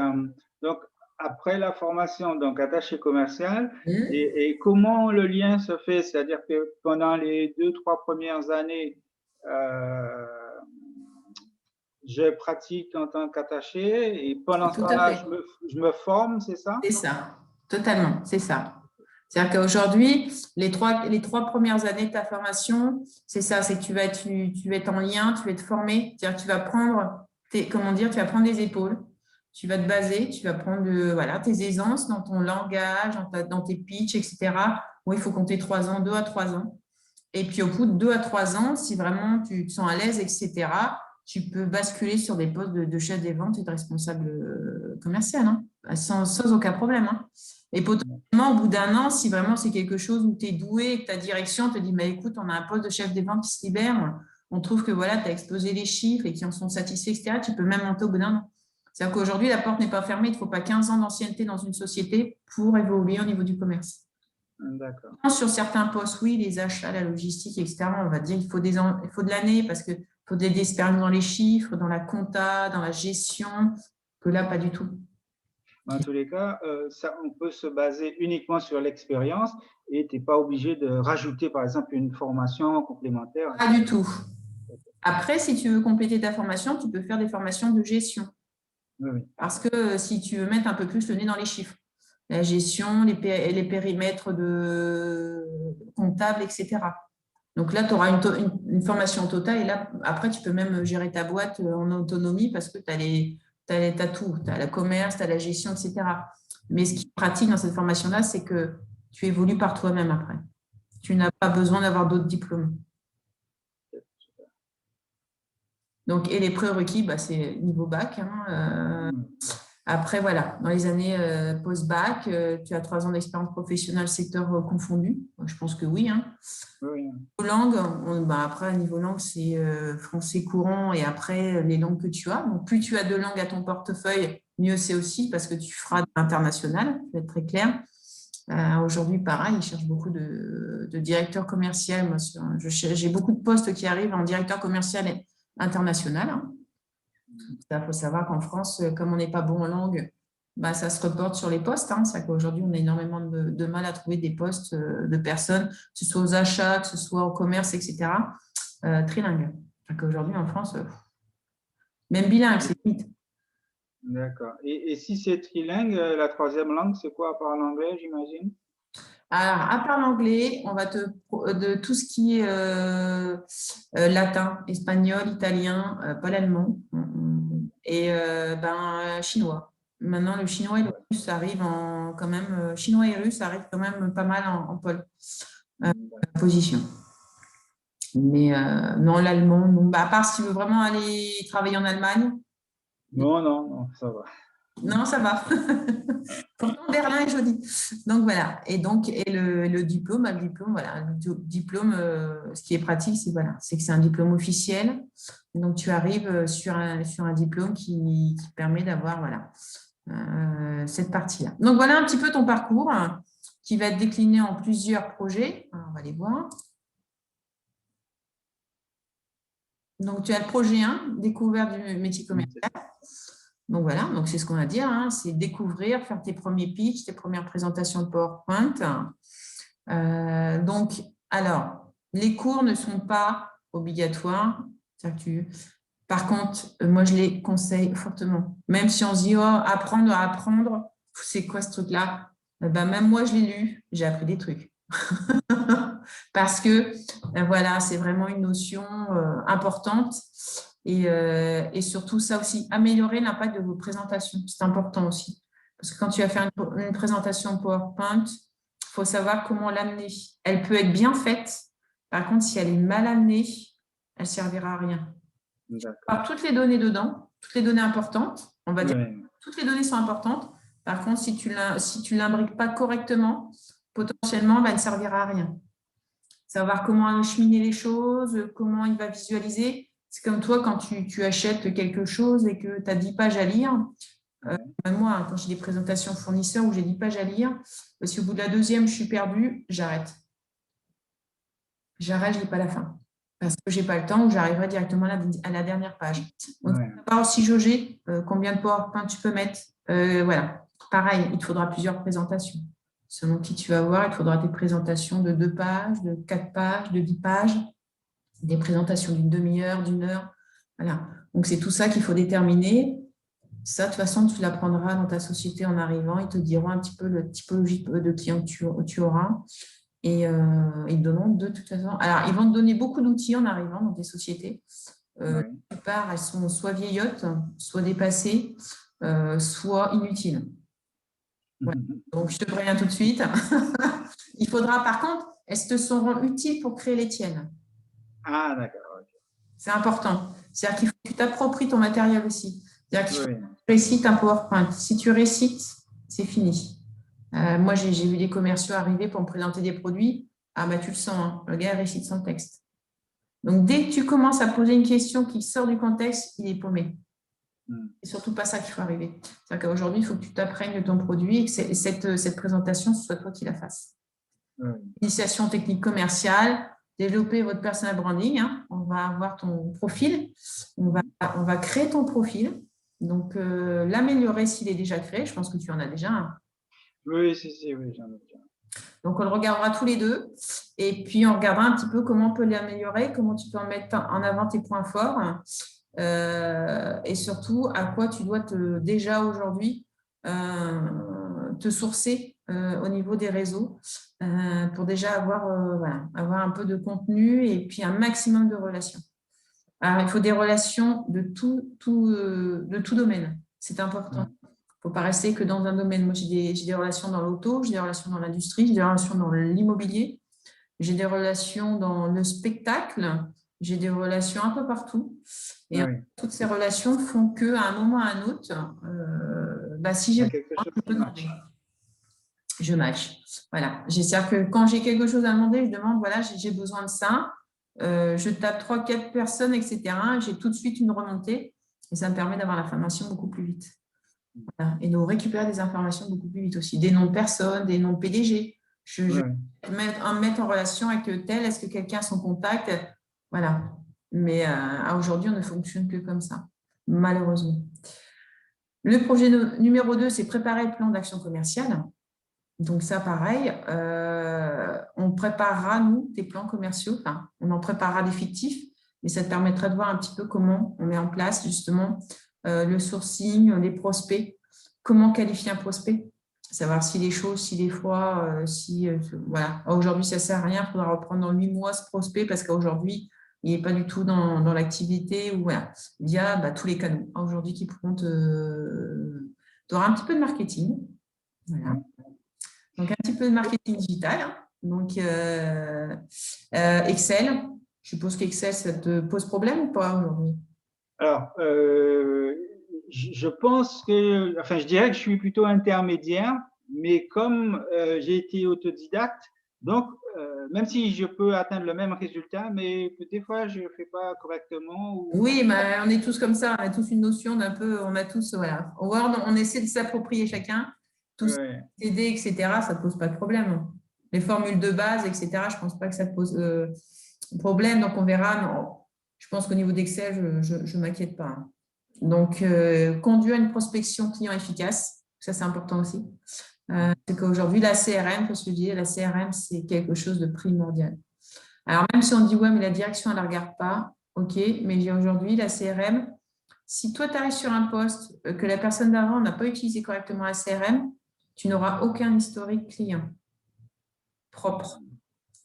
donc, après la formation, donc attaché commercial, et comment le lien se fait? C'est-à-dire que pendant les 2-3 premières années, je pratique en tant qu'attaché et pendant ce temps-là, je me forme, c'est ça? C'est ça, totalement, c'est ça. C'est-à-dire qu'aujourd'hui, les trois premières années de ta formation, c'est ça, c'est que tu vas être en lien, tu vas être formé, c'est-à-dire que tu vas prendre, tu vas prendre des épaules, tu vas te baser, tu vas prendre tes aisances dans ton langage, dans tes pitchs, etc. Où il faut compter 3 ans, 2 à 3 ans. Et puis au bout de 2 à 3 ans, si vraiment tu te sens à l'aise, etc., tu peux basculer sur des postes de chef des ventes et de responsable commercial, sans aucun problème. Et potentiellement, au bout d'1 an, si vraiment c'est quelque chose où tu es doué et que ta direction te dit, écoute, on a un poste de chef des ventes qui se libère, on trouve que tu as explosé les chiffres et qu'ils en sont satisfaits, etc., tu peux même monter au bout d'1 an. C'est-à-dire qu'aujourd'hui, la porte n'est pas fermée, il ne faut pas 15 ans d'ancienneté dans une société pour évoluer au niveau du commerce. D'accord. Sur certains postes, oui, les achats, la logistique, etc., on va dire qu'il faut de l'année parce qu'il faut de l'expérience dans les chiffres, dans la compta, dans la gestion, que là, pas du tout. En tous les cas, on peut se baser uniquement sur l'expérience et tu n'es pas obligé de rajouter, par exemple, une formation complémentaire. Pas du tout. Après, si tu veux compléter ta formation, tu peux faire des formations de gestion. Oui. Parce que si tu veux mettre un peu plus le nez dans les chiffres, la gestion, les périmètres comptables, etc. Donc là, tu auras une formation totale et là, après, tu peux même gérer ta boîte en autonomie parce que tu as tout. Tu as le commerce, tu as la gestion, etc. Mais ce qui est pratique dans cette formation-là, c'est que tu évolues par toi-même après. Tu n'as pas besoin d'avoir d'autres diplômes. Donc, et les prérequis, bah, c'est niveau bac. Après, voilà, dans les années post-bac, tu as 3 ans d'expérience professionnelle, secteur confondu. Je pense que oui. Oui. Langue, après, niveau langue, c'est français courant et après, les langues que tu as. Donc, plus tu as de langues à ton portefeuille, mieux c'est aussi parce que tu feras de l'international, ça va être très clair. Aujourd'hui, pareil, ils cherchent beaucoup de directeurs commerciaux. J'ai beaucoup de postes qui arrivent en directeur commercial et international. Il faut savoir qu'en France, comme on n'est pas bon en langue, bah, ça se reporte sur les postes. C'est qu'aujourd'hui, on a énormément de mal à trouver des postes de personnes, que ce soit aux achats, que ce soit au commerce, etc., trilingues. Aujourd'hui, en France, même bilingue, c'est limite. D'accord. Et si c'est trilingue, la troisième langue, c'est quoi à part l'anglais, j'imagine? Alors, à part l'anglais, on va de tout ce qui est latin, espagnol, italien, pas l'allemand, et chinois. Maintenant, le chinois et le russe arrivent quand même, chinois et russe arrivent quand même pas mal en pôle position. Mais non, l'allemand, non. À part si tu veux vraiment aller travailler en Allemagne. Non, ça va. Non, ça va. Pourtant, Berlin est joli. Donc, voilà. Et donc, le diplôme, voilà. Le diplôme, ce qui est pratique, c'est que c'est un diplôme officiel. Donc, tu arrives sur un diplôme qui permet d'avoir, voilà, cette partie-là. Donc, voilà un petit peu ton parcours qui va être décliné en plusieurs projets. Alors, on va les voir. Donc, tu as le projet 1, découverte du métier commercial. Donc voilà, donc c'est ce qu'on va dire, c'est découvrir, faire tes premiers pitchs, tes premières présentations de PowerPoint. Donc, alors, les cours ne sont pas obligatoires. Par contre, moi, je les conseille fortement. Même si on se dit, apprendre à apprendre, c'est quoi ce truc-là? Même moi, je l'ai lu, j'ai appris des trucs. Parce que, voilà, c'est vraiment une notion importante. Et surtout, ça aussi, améliorer l'impact de vos présentations. C'est important aussi. Parce que quand tu vas faire une présentation PowerPoint, il faut savoir comment l'amener. Elle peut être bien faite. Par contre, si elle est mal amenée, elle ne servira à rien. Alors, toutes les données dedans, toutes les données importantes, on va dire, toutes les données sont importantes. Par contre, si tu ne l'imbriques pas correctement, potentiellement, elle ne servira à rien. Savoir comment acheminer les choses, comment il va visualiser. C'est comme toi, quand tu achètes quelque chose et que tu as 10 pages à lire. Moi, quand j'ai des présentations fournisseurs où j'ai 10 pages à lire, si au bout de la deuxième, je suis perdue, j'arrête. Je ne lis pas la fin. Parce que je n'ai pas le temps ou j'arriverai directement à la dernière page. Donc, il faut savoir aussi jauger combien de PowerPoint tu peux mettre. Voilà. Pareil, il te faudra plusieurs présentations. Selon qui tu vas voir, il te faudra des présentations de 2 pages, de 4 pages, de 10 pages, des présentations d'une demi-heure, d'une heure. Voilà. Donc, c'est tout ça qu'il faut déterminer. Ça, de toute façon, tu l'apprendras dans ta société en arrivant. Ils te diront un petit peu la typologie de clients que tu auras. Et ils te donneront de toute façon. Alors, ils vont te donner beaucoup d'outils en arrivant dans tes sociétés. La plupart, elles sont soit vieillottes, soit dépassées, soit inutiles. Ouais. Donc, je te préviens tout de suite. Il faudra, par contre, elles te seront utiles pour créer les tiennes. Ah, d'accord. Okay. C'est important. C'est-à-dire qu'il faut que tu t'appropries ton matériel aussi. C'est-à-dire qu'il faut que tu récites un PowerPoint. Si tu récites, c'est fini. Moi, j'ai vu des commerciaux arriver pour me présenter des produits. Ah, tu le sens, le gars récite son texte. Donc, dès que tu commences à poser une question qui sort du contexte, il est paumé. C'est surtout pas ça qu'il faut arriver. C'est-à-dire qu'aujourd'hui, il faut que tu t'apprênes de ton produit et que cette présentation, ce soit toi qui la fasses. Initiation technique commerciale, développer votre personal branding. On va avoir ton profil. On va créer ton profil. Donc, l'améliorer s'il est déjà créé. Je pense que tu en as déjà un. Oui, j'en ai déjà. Donc, on le regardera tous les deux. Et puis, on regardera un petit peu comment on peut l'améliorer, comment tu peux en mettre en avant tes points forts. et surtout à quoi tu dois déjà aujourd'hui te sourcer au niveau des réseaux pour déjà voilà, avoir un peu de contenu et puis un maximum de relations. Alors, il faut des relations de tout domaine. C'est important. Il ne faut pas rester que dans un domaine. Moi, j'ai des relations dans l'auto, j'ai des relations dans l'industrie, j'ai des relations dans l'immobilier, j'ai des relations dans le spectacle, j'ai des relations un peu partout. Et toutes ces relations font qu'à un moment ou à un autre, si j'ai quelque chose qui match. Je match. Voilà. J'espère que quand j'ai quelque chose à demander, je demande, voilà, j'ai besoin de ça. Je tape 3-4 personnes, etc. J'ai tout de suite une remontée et ça me permet d'avoir l'information beaucoup plus vite. Voilà. Et de récupérer des informations beaucoup plus vite aussi. Des noms de personnes, des noms de PDG. Je vais me mettre en relation avec tel. Est-ce que quelqu'un a son contact? Voilà. Mais aujourd'hui, on ne fonctionne que comme ça, malheureusement. Le projet numéro 2, c'est préparer le plan d'action commerciale. Donc ça, pareil, on préparera, nous, des plans commerciaux. Enfin, on en préparera des fictifs, mais ça te permettra de voir un petit peu comment on met en place justement le sourcing, les prospects, comment qualifier un prospect, savoir s'il est chaud, s'il est froid, voilà. Aujourd'hui, ça ne sert à rien, il faudra reprendre dans 8 mois ce prospect parce qu'aujourd'hui, il n'est pas du tout dans l'activité ou voilà, via tous les canaux aujourd'hui qui pourront tu auras un petit peu de marketing. Voilà. Donc, un petit peu de marketing digital. Donc, Excel. Je suppose qu'Excel, ça te pose problème ou pas aujourd'hui? Alors, je pense que, enfin, je dirais que je suis plutôt intermédiaire, mais comme j'ai été autodidacte, donc, même si je peux atteindre le même résultat, mais des fois, je ne fais pas correctement. Oui, mais on est tous comme ça. On a tous une notion d'un peu, on a tous, voilà. Word, on essaie de s'approprier chacun, tous aider, etc. Ça ne te pose pas de problème. Les formules de base, etc., je ne pense pas que ça te pose problème. Donc, on verra. Non. Je pense qu'au niveau d'Excel, je ne m'inquiète pas. Donc, conduire une prospection client efficace, ça, c'est important aussi. C'est qu'aujourd'hui, la CRM, parce que je dis, la CRM, c'est quelque chose de primordial. Alors, même si on dit, ouais, mais la direction, elle ne la regarde pas, OK, mais aujourd'hui, la CRM, si toi, tu arrives sur un poste que la personne d'avant n'a pas utilisé correctement la CRM, tu n'auras aucun historique client propre.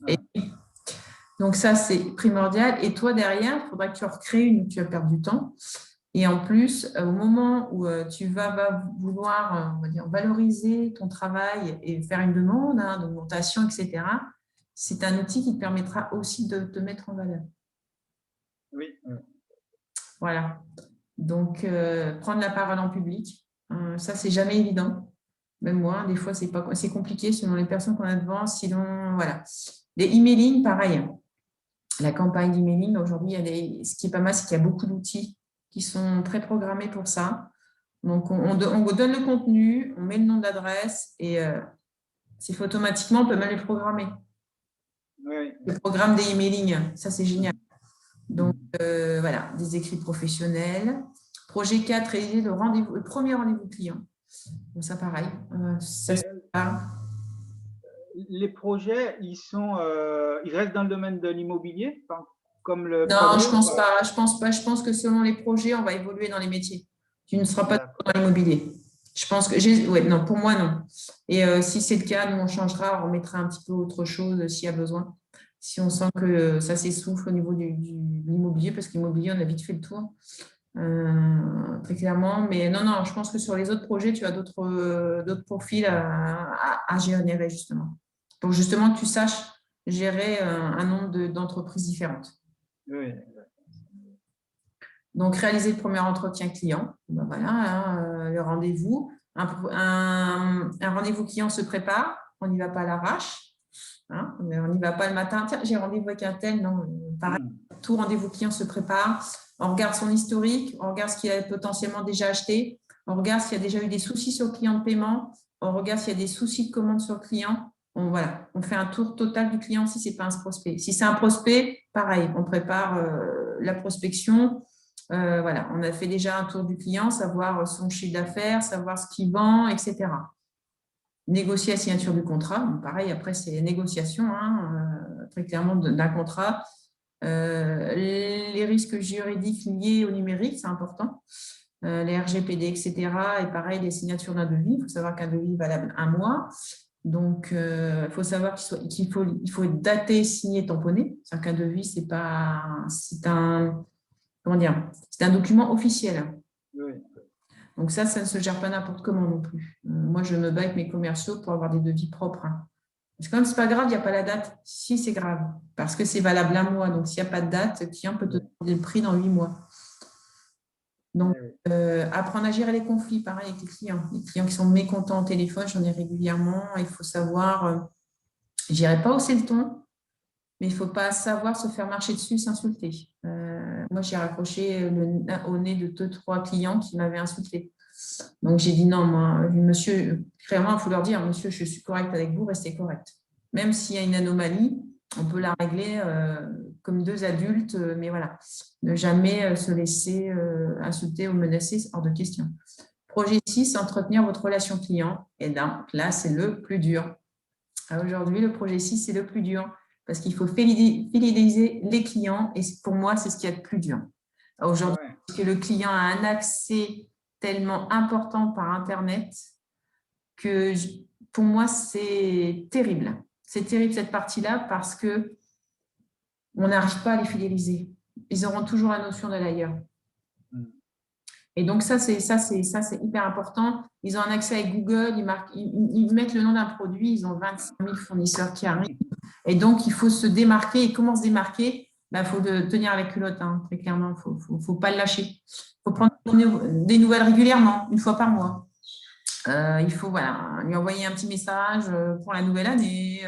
Et donc, ça, c'est primordial. Et toi, derrière, il faudra que tu recrées une où tu vas perdre du temps. Et en plus, au moment où tu vas vouloir, on va dire, valoriser ton travail et faire une demande d'augmentation, etc., c'est un outil qui te permettra aussi de te mettre en valeur. Oui. Voilà. Donc, prendre la parole en public, ça, c'est jamais évident. Même moi, des fois, c'est compliqué selon les personnes qu'on a devant. Sinon, voilà. Les emailing, pareil. La campagne d'emailing, aujourd'hui, ce qui est pas mal, c'est qu'il y a beaucoup d'outils qui sont préprogrammés pour ça. Donc, on donne le contenu, on met le nom d'adresse et c'est fait automatiquement, on peut même les programmer. Oui. Le programme des emailing, ça, c'est génial. Donc, voilà, des écrits professionnels. Projet 4, réaliser le premier rendez-vous client. Donc, ça, pareil. Les projets, ils restent dans le domaine de l'immobilier, comme le Non, premier, je pense pas. Je pense pas. Je pense que selon les projets, on va évoluer dans les métiers. Tu ne seras pas dans l'immobilier. Je pense que non, pour moi, non. Et si c'est le cas, nous, on changera, on remettra un petit peu autre chose s'il y a besoin. Si on sent que ça s'essouffle au niveau de l'immobilier, parce que l'immobilier, on a vite fait le tour, très clairement. Mais non, je pense que sur les autres projets, tu as d'autres profils à gérer, justement. Pour justement que tu saches gérer un nombre d'entreprises différentes. Oui. Donc, réaliser le premier entretien client. Ben voilà, le rendez-vous. Un rendez-vous client se prépare. On n'y va pas à l'arrache. On n'y va pas le matin. Tiens, j'ai rendez-vous avec un tel. Non, pareil. Tout rendez-vous client se prépare. On regarde son historique. On regarde ce qu'il a potentiellement déjà acheté. On regarde s'il y a déjà eu des soucis sur le client de paiement. On regarde s'il y a des soucis de commande sur le client. On fait un tour total du client si ce n'est pas un prospect. Si c'est un prospect, pareil, on prépare la prospection. Voilà, on a fait déjà un tour du client, savoir son chiffre d'affaires, savoir ce qu'il vend, etc. Négocier la signature du contrat. Pareil, après, c'est les négociations, très clairement, d'un contrat. Les risques juridiques liés au numérique, c'est important. Les RGPD, etc. Et pareil, les signatures d'un devis. Il faut savoir qu'un devis est valable 1 mois. Donc, il faut savoir qu'il faut être daté, signé, tamponné. C'est qu'un devis, c'est un document officiel. Oui. Donc ça ne se gère pas n'importe comment non plus. Moi, je me bats avec mes commerciaux pour avoir des devis propres. Parce que comme ce n'est pas grave, il n'y a pas la date. Si, c'est grave. Parce que c'est valable 1 mois. Donc, s'il n'y a pas de date, le client peut te demander le prix dans 8 mois. Donc, apprendre à gérer les conflits, pareil avec les clients. Les clients qui sont mécontents au téléphone, j'en ai régulièrement. Il faut savoir, je n'irai pas hausser le ton, mais il ne faut pas savoir se faire marcher dessus, s'insulter. Moi, j'ai raccroché au nez de 2-3 clients qui m'avaient insulté. Donc, j'ai dit non, moi, monsieur, clairement, il faut leur dire, monsieur, je suis correct avec vous, restez correct. Même s'il y a une anomalie, on peut la régler comme 2 adultes, mais voilà, ne jamais se laisser insulter ou menacer, c'est hors de question. Projet 6, entretenir votre relation client. Et là, c'est le plus dur. Aujourd'hui, le projet 6, c'est le plus dur parce qu'il faut fidéliser les clients et pour moi, c'est ce qu'il y a de plus dur. Aujourd'hui, parce que le client a un accès tellement important par Internet que pour moi, c'est terrible. C'est terrible cette partie-là parce qu'on n'arrive pas à les fidéliser. Ils auront toujours la notion de l'ailleurs. Et donc, ça, c'est hyper important. Ils ont un accès avec Google, ils mettent le nom d'un produit, ils ont 25 000 fournisseurs qui arrivent. Et donc, il faut se démarquer. Et comment se démarquer? Il faut tenir avec culotte, très clairement. Il ne faut pas le lâcher. Il faut prendre des nouvelles régulièrement, 1 fois par mois. Il faut lui envoyer un petit message pour la nouvelle année,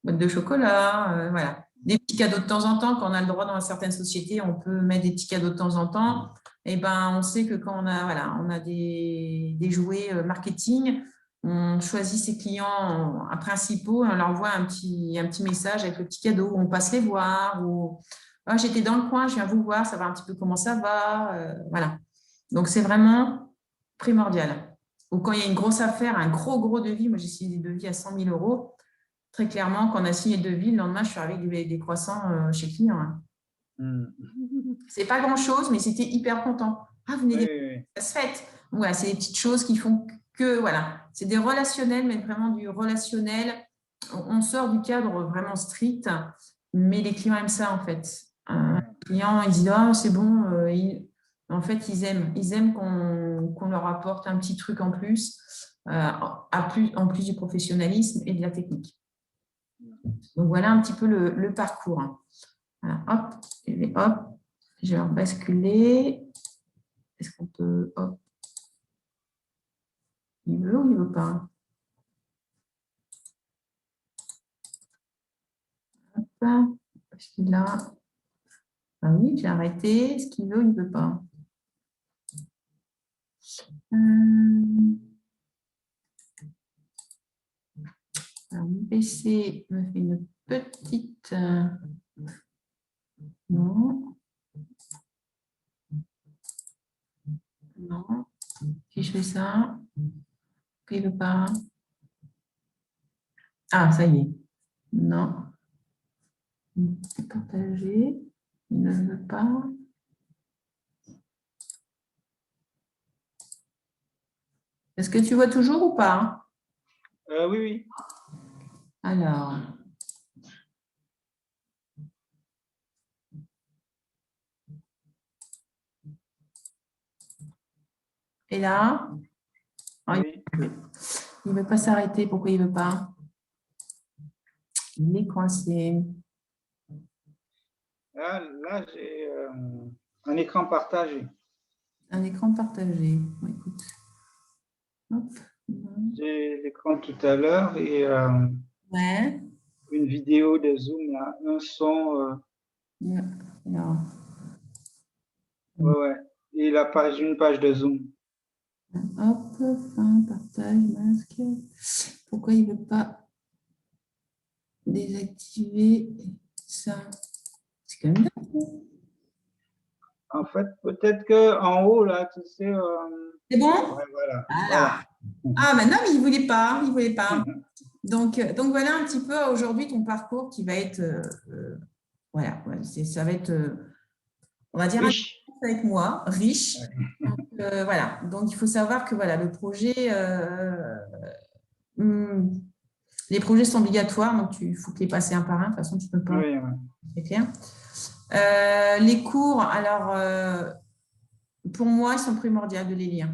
boîte de chocolat, voilà. Des petits cadeaux de temps en temps. Quand on a le droit dans certaines sociétés, on peut mettre des petits cadeaux de temps en temps. Et on sait que quand on a des jouets marketing, on choisit ses clients principaux et on leur envoie un petit message avec le petit cadeau. On passe les voir. Ou j'étais dans le coin, je viens vous voir, savoir un petit peu comment ça va. Voilà. Donc, c'est vraiment primordial. Ou quand il y a une grosse affaire, un gros devis, moi j'ai signé des devis à 100 000 €. Très clairement, quand on a signé le devis, le lendemain, je suis arrivée avec des croissants chez client. C'est pas grand-chose, mais c'était hyper content. Ah, vous venez ça se fait. Voilà, c'est des petites choses qui font que, voilà, c'est des relationnels, mais vraiment du relationnel. On sort du cadre vraiment strict, mais les clients aiment ça, en fait. Les clients, ils disent, ah, c'est bon. En fait, ils aiment qu'on leur apporte un petit truc en plus, en plus du professionnalisme et de la technique. Donc, voilà un petit peu le parcours. Voilà, hop, je vais basculer. Est-ce qu'on peut… Hop. Il veut ou il ne veut pas? Hop. Parce que là… Ah oui, j'ai arrêté. Est-ce qu'il veut ou il ne veut pas? Alors, mon PC me fait une petite… Non. Non. Si je fais ça, il ne veut pas. Ah, ça y est. Non. Partager. Il ne veut pas. Est-ce que tu vois toujours ou pas? Oui. Alors. Et là, Oui. il ne veut pas s'arrêter. Pourquoi il ne veut pas? Il est coincé. Là j'ai un écran partagé. Un écran partagé. Bon, écoute. Hop. J'ai l'écran tout à l'heure et une vidéo de Zoom, là, un son. Alors. Et une page de Zoom. Hop, fin, partage, masque. Pourquoi il ne veut pas désactiver ça? C'est quand même dingue. En fait, peut-être qu'en haut, là, tu sais… C'est bon? Voilà. Ah, mais non, mais il ne voulait pas. Il voulait pas. Donc, voilà un petit peu aujourd'hui ton parcours qui va être voilà, ouais, ça va être, on va dire, Riche. avec moi, riche. Donc, voilà, donc il faut savoir que voilà, le projet, les projets sont obligatoires, donc il faut que les passer un par un. De toute façon, tu ne peux pas, Oui, oui. c'est clair. Les cours, alors, pour moi, ils sont primordiaux de les lire.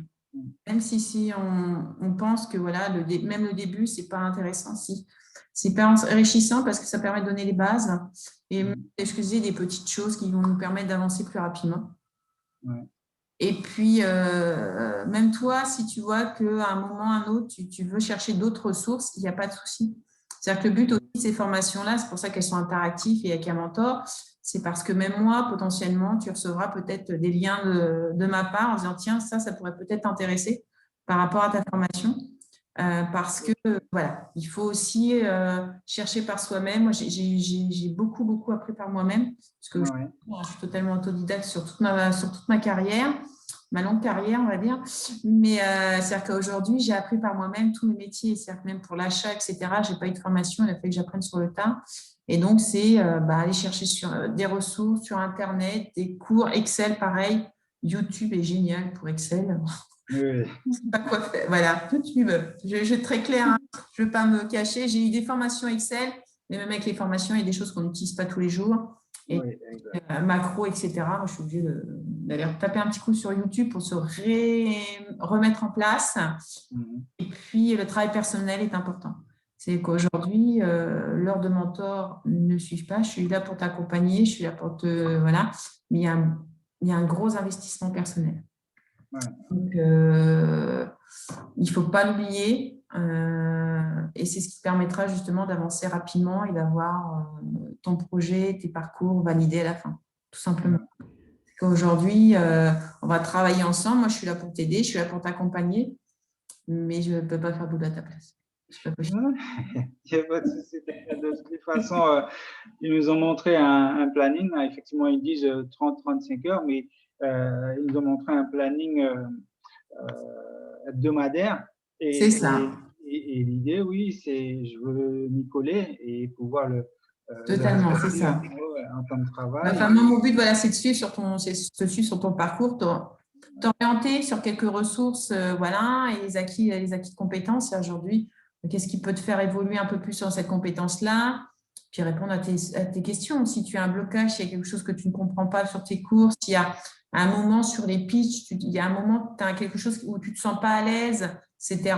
Même si on pense que voilà, même le début, c'est pas intéressant, si c'est pas enrichissant parce que ça permet de donner les bases et excusez des petites choses qui vont nous permettre d'avancer plus rapidement. Ouais. Et puis, même toi, si tu vois qu'à un moment ou à un autre, tu veux chercher d'autres ressources, il n'y a pas de souci. C'est-à-dire que le but aussi de ces formations-là, c'est pour ça qu'elles sont interactives et avec un mentor, c'est parce que même moi, potentiellement, tu recevras peut-être des liens de ma part en disant, tiens, ça pourrait peut-être t'intéresser par rapport à ta formation. Parce que, voilà, il faut aussi chercher par soi-même. Moi, j'ai beaucoup, beaucoup appris par moi-même, parce que Ouais. je suis totalement autodidacte sur toute ma carrière, ma longue carrière, on va dire. Mais c'est-à-dire qu'aujourd'hui, j'ai appris par moi-même tous mes métiers. C'est-à-dire que même pour l'achat, etc., je n'ai pas eu de formation, il a fallu que j'apprenne sur le tas. Et donc, c'est aller chercher sur des ressources sur Internet, des cours Excel, pareil. YouTube est génial pour Excel. Oui. Je sais pas quoi faire. Voilà, YouTube. Je vais être très clair, hein. Je ne veux pas me cacher. J'ai eu des formations Excel, mais même avec les formations, il y a des choses qu'on n'utilise pas tous les jours. Et Oui, exact. macro, etc. Moi, je suis obligée d'aller taper un petit coup sur YouTube pour se remettre en place. Et puis, le travail personnel est important. C'est qu'aujourd'hui, l'heure de mentor ne suit pas. Je suis là pour t'accompagner, je suis là pour te… Voilà. Mais il y a un gros investissement personnel. Ouais. Donc, il ne faut pas l'oublier. Et c'est ce qui te permettra justement d'avancer rapidement et d'avoir ton projet, tes parcours validés à la fin, tout simplement. Aujourd'hui, on va travailler ensemble. Moi, je suis là pour t'aider, je suis là pour t'accompagner, mais je ne peux pas faire boulot à ta place. C'est pas possible. Il n'y a pas de souci. De toute façon, ils nous ont montré un planning. Effectivement, ils disent 30-35 heures, mais ils nous ont montré un planning hebdomadaire. C'est ça. Et l'idée, oui, c'est je veux m'y coller et pouvoir le Totalement, c'est respecter ça. en temps de travail. Enfin, moi, mon but, voilà, c'est de suivre sur ton parcours, t'orienter sur quelques ressources, voilà, et les acquis de compétences. Et aujourd'hui, qu'est-ce qui peut te faire évoluer un peu plus sur cette compétence-là? Puis répondre à tes questions. Si tu as un blocage, s'il y a quelque chose que tu ne comprends pas sur tes cours, s'il y a un moment sur les pitchs, il y a un moment, tu as quelque chose où tu ne te sens pas à l'aise, etc.,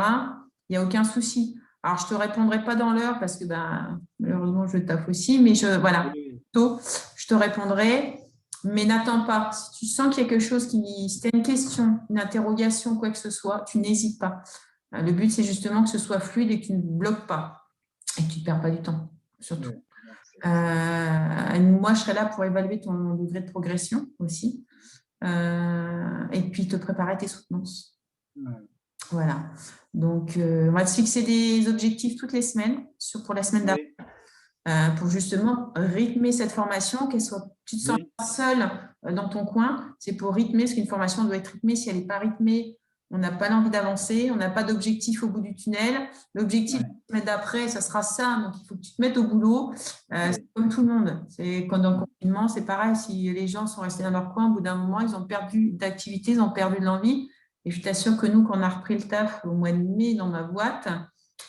il n'y a aucun souci. Alors, je ne te répondrai pas dans l'heure parce que malheureusement, je taffe aussi, mais voilà, je te répondrai. Mais n'attends pas. Si tu sens qu'il y a quelque chose si tu as une question, une interrogation, quoi que ce soit, tu n'hésites pas. Le but, c'est justement que ce soit fluide et que tu ne bloques pas et que tu ne perds pas du temps, surtout. Moi, je serai là pour évaluer ton degré de progression aussi et puis te préparer tes soutenances. Voilà. Donc, on va se fixer des objectifs toutes les semaines, pour la semaine d'après. Pour justement rythmer cette formation, tu te sens pas seul dans ton coin, c'est pour rythmer, parce qu'une formation doit être rythmée. Si elle n'est pas rythmée, on n'a pas l'envie d'avancer, on n'a pas d'objectif au bout du tunnel. L'objectif de la semaine d'après, ça sera ça, donc il faut que tu te mettes au boulot. C'est comme tout le monde. C'est quand dans le confinement, c'est pareil, si les gens sont restés dans leur coin, au bout d'un moment, ils ont perdu d'activité, ils ont perdu de l'envie. Et je t'assure que nous, quand on a repris le taf au mois de mai dans ma boîte,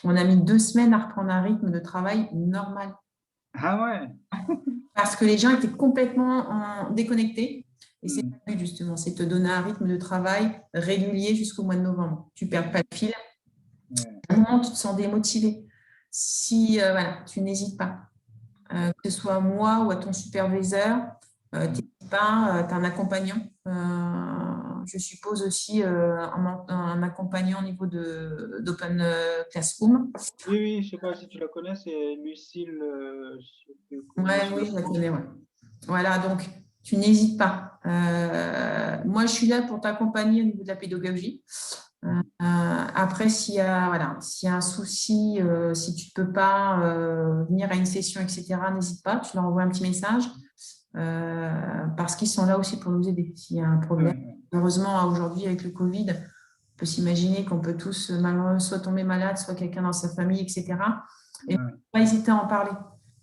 on a mis 2 semaines à reprendre un rythme de travail normal. Ah ouais. Parce que les gens étaient complètement déconnectés. Et c'est le but, justement, c'est de te donner un rythme de travail régulier jusqu'au mois de novembre. Tu ne perds pas le fil. À un moment, tu te sens démotivé. Si tu n'hésites pas, que ce soit moi ou à ton superviseur, tu n'hésites pas, tu as un accompagnant. Je suppose aussi un accompagnant au niveau d'Open Classroom. Oui, je ne sais pas si tu la connais, c'est Lucille. Oui, je la connais. Ouais. Voilà, donc tu n'hésites pas. Moi, je suis là pour t'accompagner au niveau de la pédagogie. Après, s'il y a un souci, si tu ne peux pas venir à une session, etc., n'hésite pas, tu leur envoies un petit message parce qu'ils sont là aussi pour nous aider s'il y a un problème. Heureusement, aujourd'hui, avec le Covid, on peut s'imaginer qu'on peut tous soit tomber malade, soit quelqu'un dans sa famille, etc. Et ne pas hésiter à en parler.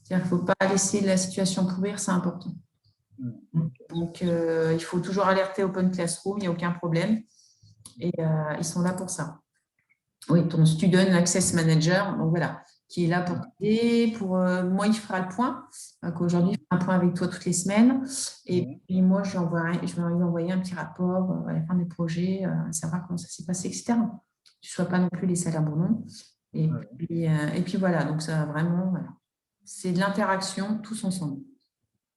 C'est-à-dire qu'il ne faut pas laisser la situation pourrir, c'est important. Donc, il faut toujours alerter Open Classroom, il n'y a aucun problème. Et ils sont là pour ça. Oui, ton Student Access Manager, donc voilà, qui est là pour t'aider. Moi, il fera le point. Aujourd'hui, il fera un point avec toi toutes les semaines. Et puis, moi, je vais lui envoyer un petit rapport à la fin des projets, savoir comment ça s'est passé, etc. Que tu ne sois pas non plus laissé à l'abandon. Et puis, voilà, donc ça vraiment, voilà. C'est de l'interaction tous ensemble.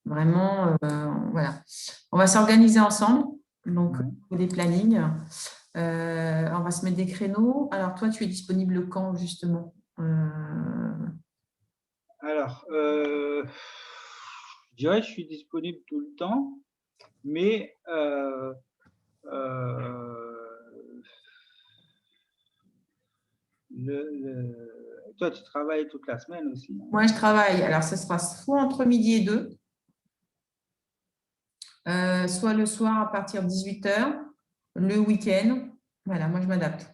Vraiment, voilà. On va s'organiser ensemble, donc des plannings. On va se mettre des créneaux. Alors, toi, tu es disponible quand, justement? Alors, je dirais que je suis disponible tout le temps, mais toi, tu travailles toute la semaine aussi. Moi, je travaille. Alors, ce sera soit entre midi et 2, soit le soir à partir de 18h, le week-end. Voilà, moi, je m'adapte.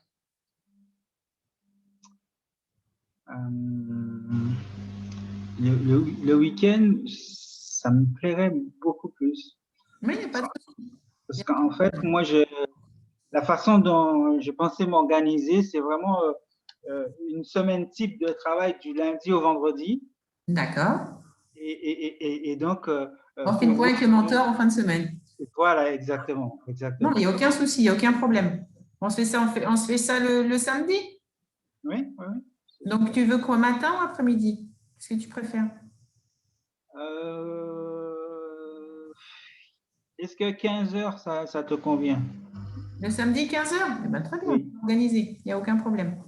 Le week-end, ça me plairait beaucoup plus. Oui, il n'y a pas de souci. Parce qu'en fait, moi, la façon dont je pensais m'organiser, c'est vraiment une semaine type de travail du lundi au vendredi. D'accord. Et donc… on fait le point avec le mentor en fin de semaine. Voilà, exactement. Non, il n'y a aucun souci, il n'y a aucun problème. On se fait ça le samedi? Oui. Donc, tu veux quoi, matin ou après-midi? Qu'est-ce que tu préfères? Est-ce que 15h, ça te convient? Le samedi, 15h? Eh ben, très bien, Oui. organisé, il n'y a aucun problème.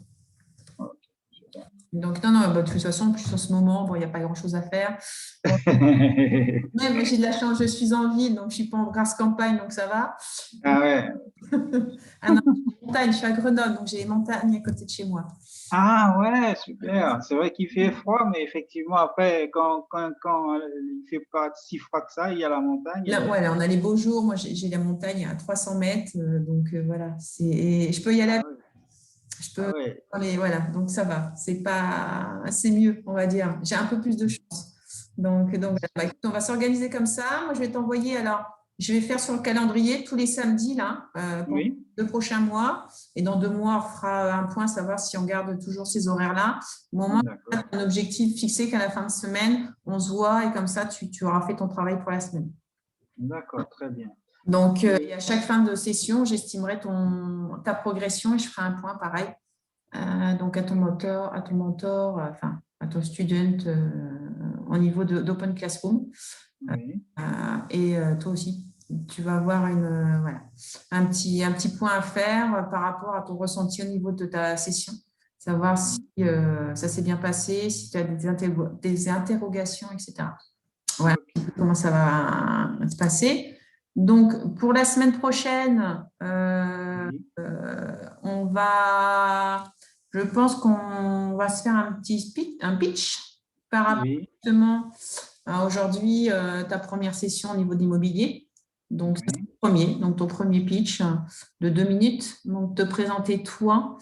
Donc, non, de toute façon, plus en ce moment, bon, il n'y a pas grand-chose à faire. Même, j'ai de la chance, je suis en ville, donc je ne suis pas en grasse campagne, donc ça va. Ah ouais. Ah non, je suis à Grenoble, donc j'ai les montagnes à côté de chez moi. Ah ouais, super. C'est vrai qu'il fait froid, mais effectivement, après, quand il ne fait pas si froid que ça, il y a la montagne. Là, ouais, là, on a les beaux jours. Moi, j'ai la montagne à 300 mètres. Donc, voilà. Je peux y aller. Je peux. Voilà, donc ça va. C'est mieux, on va dire. J'ai un peu plus de chance. Donc voilà. Écoute, on va s'organiser comme ça. Moi, je vais t'envoyer. Alors, je vais faire sur le calendrier tous les samedis là, pour les 2 prochains mois. Et dans 2 mois, on fera un point, savoir si on garde toujours ces horaires-là. Au moment où tu as un objectif fixé qu'à la fin de semaine, on se voit et comme ça, tu auras fait ton travail pour la semaine. D'accord, très bien. Donc, à chaque fin de session, j'estimerai ta progression et je ferai un point pareil. Donc, à ton mentor, enfin, à ton student au niveau d'Open Classroom. Et toi aussi, tu vas avoir un petit point à faire par rapport à ton ressenti au niveau de ta session. Savoir si ça s'est bien passé, si tu as des interrogations, etc. Voilà, comment ça va se passer. Donc, pour la semaine prochaine, je pense qu'on va se faire un pitch par rapport justement à aujourd'hui, ta première session au niveau de l'immobilier. Donc, c'est ton premier pitch de 2 minutes. Donc, te présenter toi,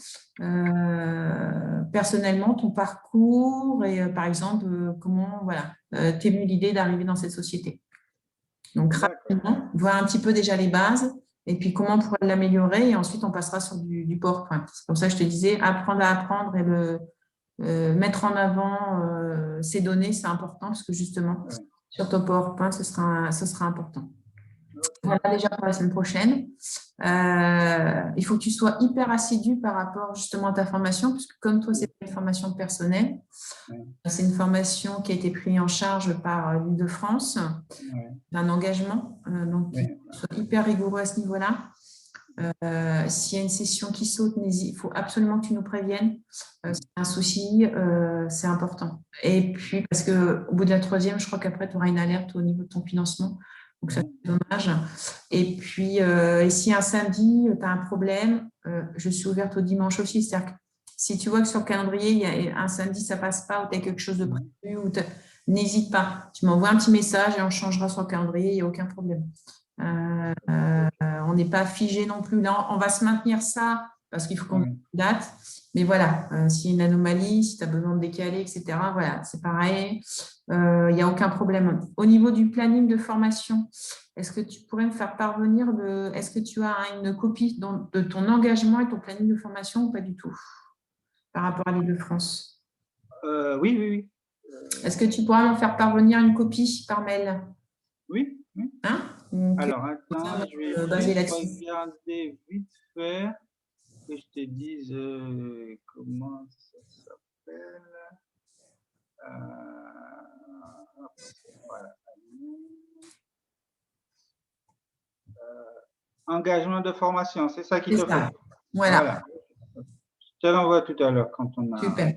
personnellement, ton parcours et par exemple, comment t'es venue l'idée d'arriver dans cette société. Donc, rapidement, voir un petit peu déjà les bases et puis comment on pourrait l'améliorer. Et ensuite, on passera sur du PowerPoint. C'est comme ça que je te disais, apprendre à apprendre et mettre en avant ces données, c'est important parce que justement, sur ton PowerPoint, ce sera important. Voilà déjà pour la semaine prochaine. Il faut que tu sois hyper assidu par rapport justement à ta formation, puisque comme toi, c'est pas une formation personnelle, c'est une formation qui a été prise en charge par l'Île-de-France, d'un engagement, donc sois hyper rigoureux à ce niveau-là. S'il y a une session qui saute, il faut absolument que tu nous préviennes. S'il y a un souci, c'est important. Et puis, parce qu'au bout de la 3e, je crois qu'après, tu auras une alerte au niveau de ton financement. Donc, ça, c'est dommage. Et puis, si un samedi, tu as un problème, je suis ouverte au dimanche aussi. C'est-à-dire que si tu vois que sur le calendrier, il y a un samedi, ça ne passe pas, ou tu as quelque chose de prévu, n'hésite pas. Tu m'envoies un petit message et on changera sur le calendrier, il n'y a aucun problème. On n'est pas figé non plus. Là, on va se maintenir ça parce qu'il faut qu'on ait une date. Mais voilà, s'il y a une anomalie, si tu as besoin de décaler, etc., voilà, c'est pareil. Il n'y a aucun problème. Au niveau du planning de formation, est-ce que tu pourrais me faire parvenir est-ce que tu as une copie de ton engagement et ton planning de formation ou pas du tout par rapport à l'Île-de-France? Oui, oui, oui. Est-ce que tu pourras m'en faire parvenir une copie par mail? Oui, oui. Hein? Donc, Alors, attends, je vais basé juste là-dessus. regarder vite fait que je te dise comment ça s'appelle. Voilà. Engagement de formation, c'est ça qu'il C'est te faut. ça. Voilà, Voilà. Je te l'envoie tout à l'heure quand on a. super.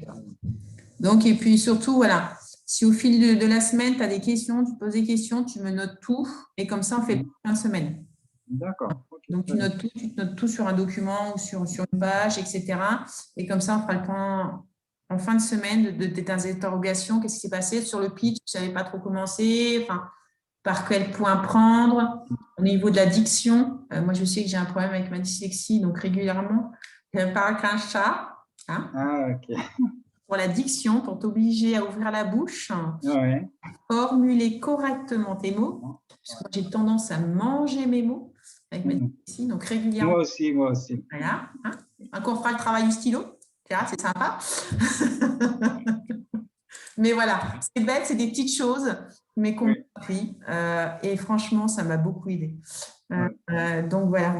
Donc, et puis surtout, voilà, si au fil de la semaine, tu as des questions, tu poses des questions, tu me notes tout, et comme ça, on fait plein de semaines. D'accord. Okay, Donc, tu te notes tout sur un document ou sur une page, etc. Et comme ça, on fera le point en fin de semaine de tes interrogations. Qu'est-ce qui s'est passé sur le pitch? Tu ne savais pas trop commencer, enfin, par quel point prendre. Au niveau de la diction, moi, je sais que j'ai un problème avec ma dyslexie, donc régulièrement, je parle qu'un chat. Hein, ah, ok. pour la diction, pour t'obliger à ouvrir la bouche, Ouais. formuler correctement tes mots, parce que j'ai tendance à manger mes mots avec ma dyslexie, donc régulièrement. Moi aussi, moi aussi. Voilà. Hein. On fera le travail du stylo, c'est sympa. Mais voilà, c'est bête, c'est des petites choses, mais qu'on m'a appris. Et franchement, ça m'a beaucoup aidé. Donc voilà,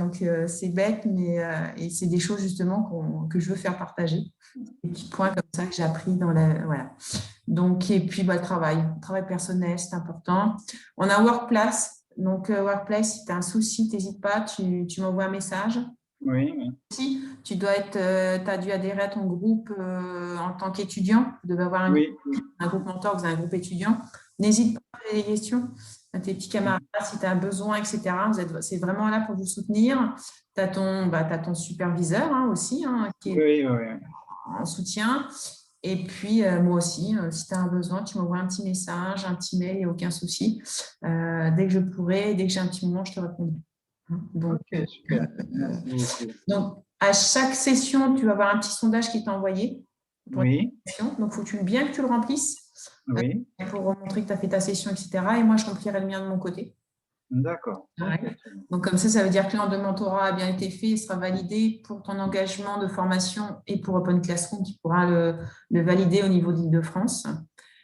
c'est bête, mais et c'est des choses justement que je veux faire partager. Des petits points comme ça que j'ai appris dans la. Voilà. Donc, et puis le travail personnel, c'est important. On a Workplace. Donc, Workplace, si tu as un souci, n'hésite pas, tu m'envoies un message. Oui, oui. Si tu as dû adhérer à ton groupe en tant qu'étudiant, tu devais avoir un groupe mentor, vous avez un groupe étudiant. N'hésite pas à poser des questions à tes petits camarades si tu as besoin, etc. C'est vraiment là pour vous soutenir. Tu as ton superviseur aussi qui est en soutien. Et puis, moi aussi, si tu as un besoin, tu m'envoies un petit message, un petit mail, il n'y a aucun souci. Dès que je pourrai, dès que j'ai un petit moment, je te répondrai. Donc, super. Merci beaucoup. Donc, à chaque session, tu vas avoir un petit sondage qui est envoyé. Oui. Donc, il faut bien que tu le remplisses pour montrer que tu as fait ta session, etc. Et moi, je remplirai le mien de mon côté. D'accord. Donc, comme ça veut dire que l'an de mentorat a bien été fait et sera validé pour ton engagement de formation et pour Open Classroom qui pourra le valider au niveau d'Île-de-France.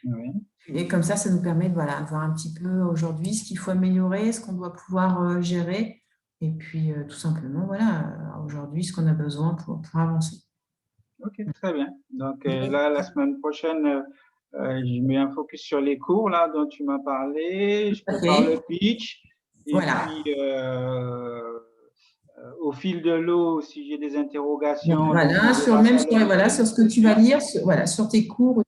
Oui. Et comme ça nous permet de voir un petit peu aujourd'hui ce qu'il faut améliorer, ce qu'on doit pouvoir gérer. Et puis, tout simplement, voilà, aujourd'hui, ce qu'on a besoin pour avancer. Ok, très bien. Donc là, la semaine prochaine, je mets un focus sur les cours là dont tu m'as parlé. Je prépare le pitch. Et puis, au fil de l'eau, si j'ai des interrogations. Voilà, sur ce que tu vas lire, sur tes cours,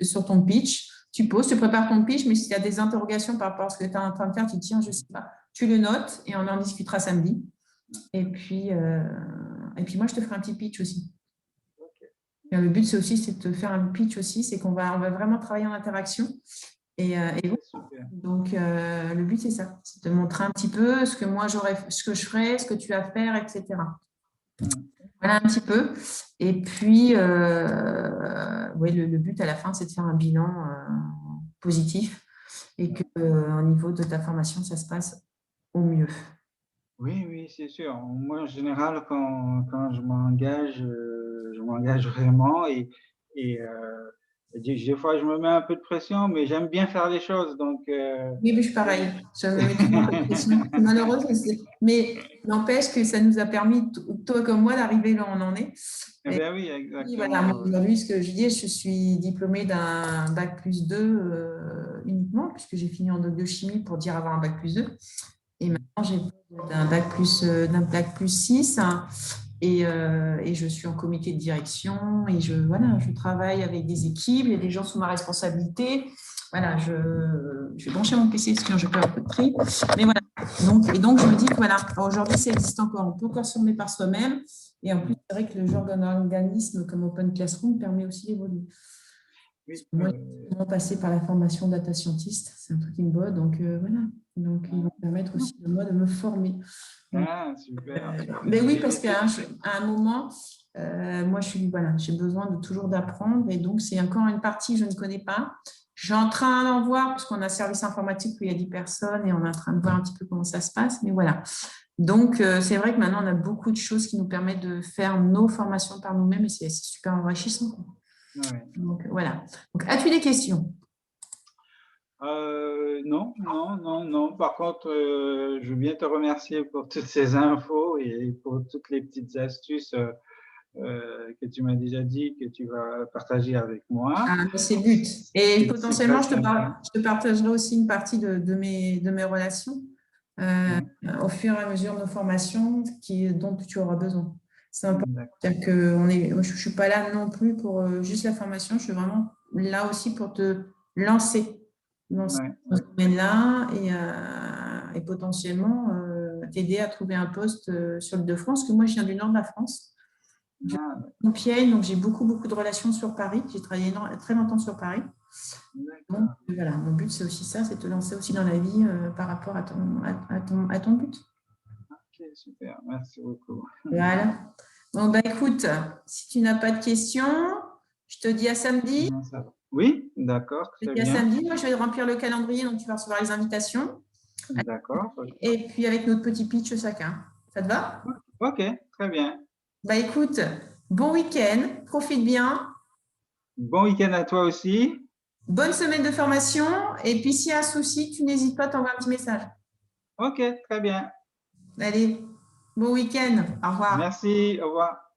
sur ton pitch, tu poses, tu prépares ton pitch, mais s'il y a des interrogations par rapport à ce que tu es en train de faire, tu dis, tiens, je ne sais pas, tu le notes et on en discutera samedi. Et puis moi, je te ferai un petit pitch aussi. Et le but, c'est de te faire un pitch aussi, c'est qu'on va vraiment travailler en interaction. Et donc, le but, c'est ça, c'est de te montrer un petit peu ce que moi, ce que je ferais, ce que tu vas faire, etc. Voilà un petit peu. Et puis, le but à la fin, c'est de faire un bilan positif et qu'au niveau de ta formation, ça se passe au mieux. Oui, oui, c'est sûr. Moi, en général, quand je m'engage vraiment et des fois, je me mets un peu de pression, mais j'aime bien faire les choses. Donc, Oui, mais je suis pareil. Je me mets toujours un peu de pression. Malheureuse, mais n'empêche que ça nous a permis, toi comme moi, d'arriver là où on en est. Eh bien, oui, exactement. Voilà, aujourd'hui, ce que je dis, je suis diplômée d'un bac+2 uniquement, puisque j'ai fini en doc de chimie pour dire avoir un bac+2. Et maintenant, j'ai d'un bac+6 et je suis en comité de direction et je travaille avec des équipes, il y a des gens sous ma responsabilité. Voilà, je vais brancher mon PC parce que je peux un peu de tri. Mais voilà, donc je me dis que voilà, aujourd'hui, ça existe encore. On peut encore se former par soi-même. Et en plus, c'est vrai que le genre d'un organisme comme Open Classroom permet aussi d'évoluer. Moi, j'ai passé par la formation data scientist, c'est un truc qui me botte, donc voilà. Donc, ils vont permettre aussi de moi de me former. Ah, super. Mais oui, parce qu'à un moment, Moi, voilà, j'ai besoin de toujours d'apprendre et donc c'est encore une partie que je ne connais pas. Je suis en train d'en voir parce qu'on a un service informatique où il y a 10 personnes et on est en train de voir un petit peu comment ça se passe. Mais voilà. Donc, c'est vrai que maintenant, on a beaucoup de choses qui nous permettent de faire nos formations par nous-mêmes et c'est super enrichissant. Ouais. Donc, voilà. Donc, as-tu des questions? Non, non, non, non. Par contre, je veux bien te remercier pour toutes ces infos et pour toutes les petites astuces que tu m'as déjà dit que tu vas partager avec moi. Ah, mais c'est le but. Et potentiellement, très sympa. je te partagerai aussi une partie de mes relations au fur et à mesure de nos formations dont tu auras besoin. C'est important. D'accord. C'est-à-dire que je ne suis pas là non plus pour juste la formation, je suis vraiment là aussi pour te lancer dans ce domaine-là et potentiellement t'aider à trouver un poste sur l'île de France, parce que moi, je viens du nord de la France. Compiègne, donc j'ai beaucoup de relations sur Paris. J'ai travaillé très longtemps sur Paris. Donc voilà, mon but c'est aussi ça, c'est de te lancer aussi dans la vie par rapport à ton but. Ok, super, merci beaucoup. Voilà. Bon, bah écoute, si tu n'as pas de questions, je te dis à samedi. Oui, d'accord, très bien. À samedi, moi je vais remplir le calendrier, donc tu vas recevoir les invitations. D'accord. Et puis avec notre petit pitch chacun. Ça te va? Ok, très bien. Bah écoute, bon week-end, profite bien. Bon week-end à toi aussi. Bonne semaine de formation. Et puis s'il y a un souci, tu n'hésites pas à t'envoyer un petit message. Ok, très bien. Allez, bon week-end. Au revoir. Merci, au revoir.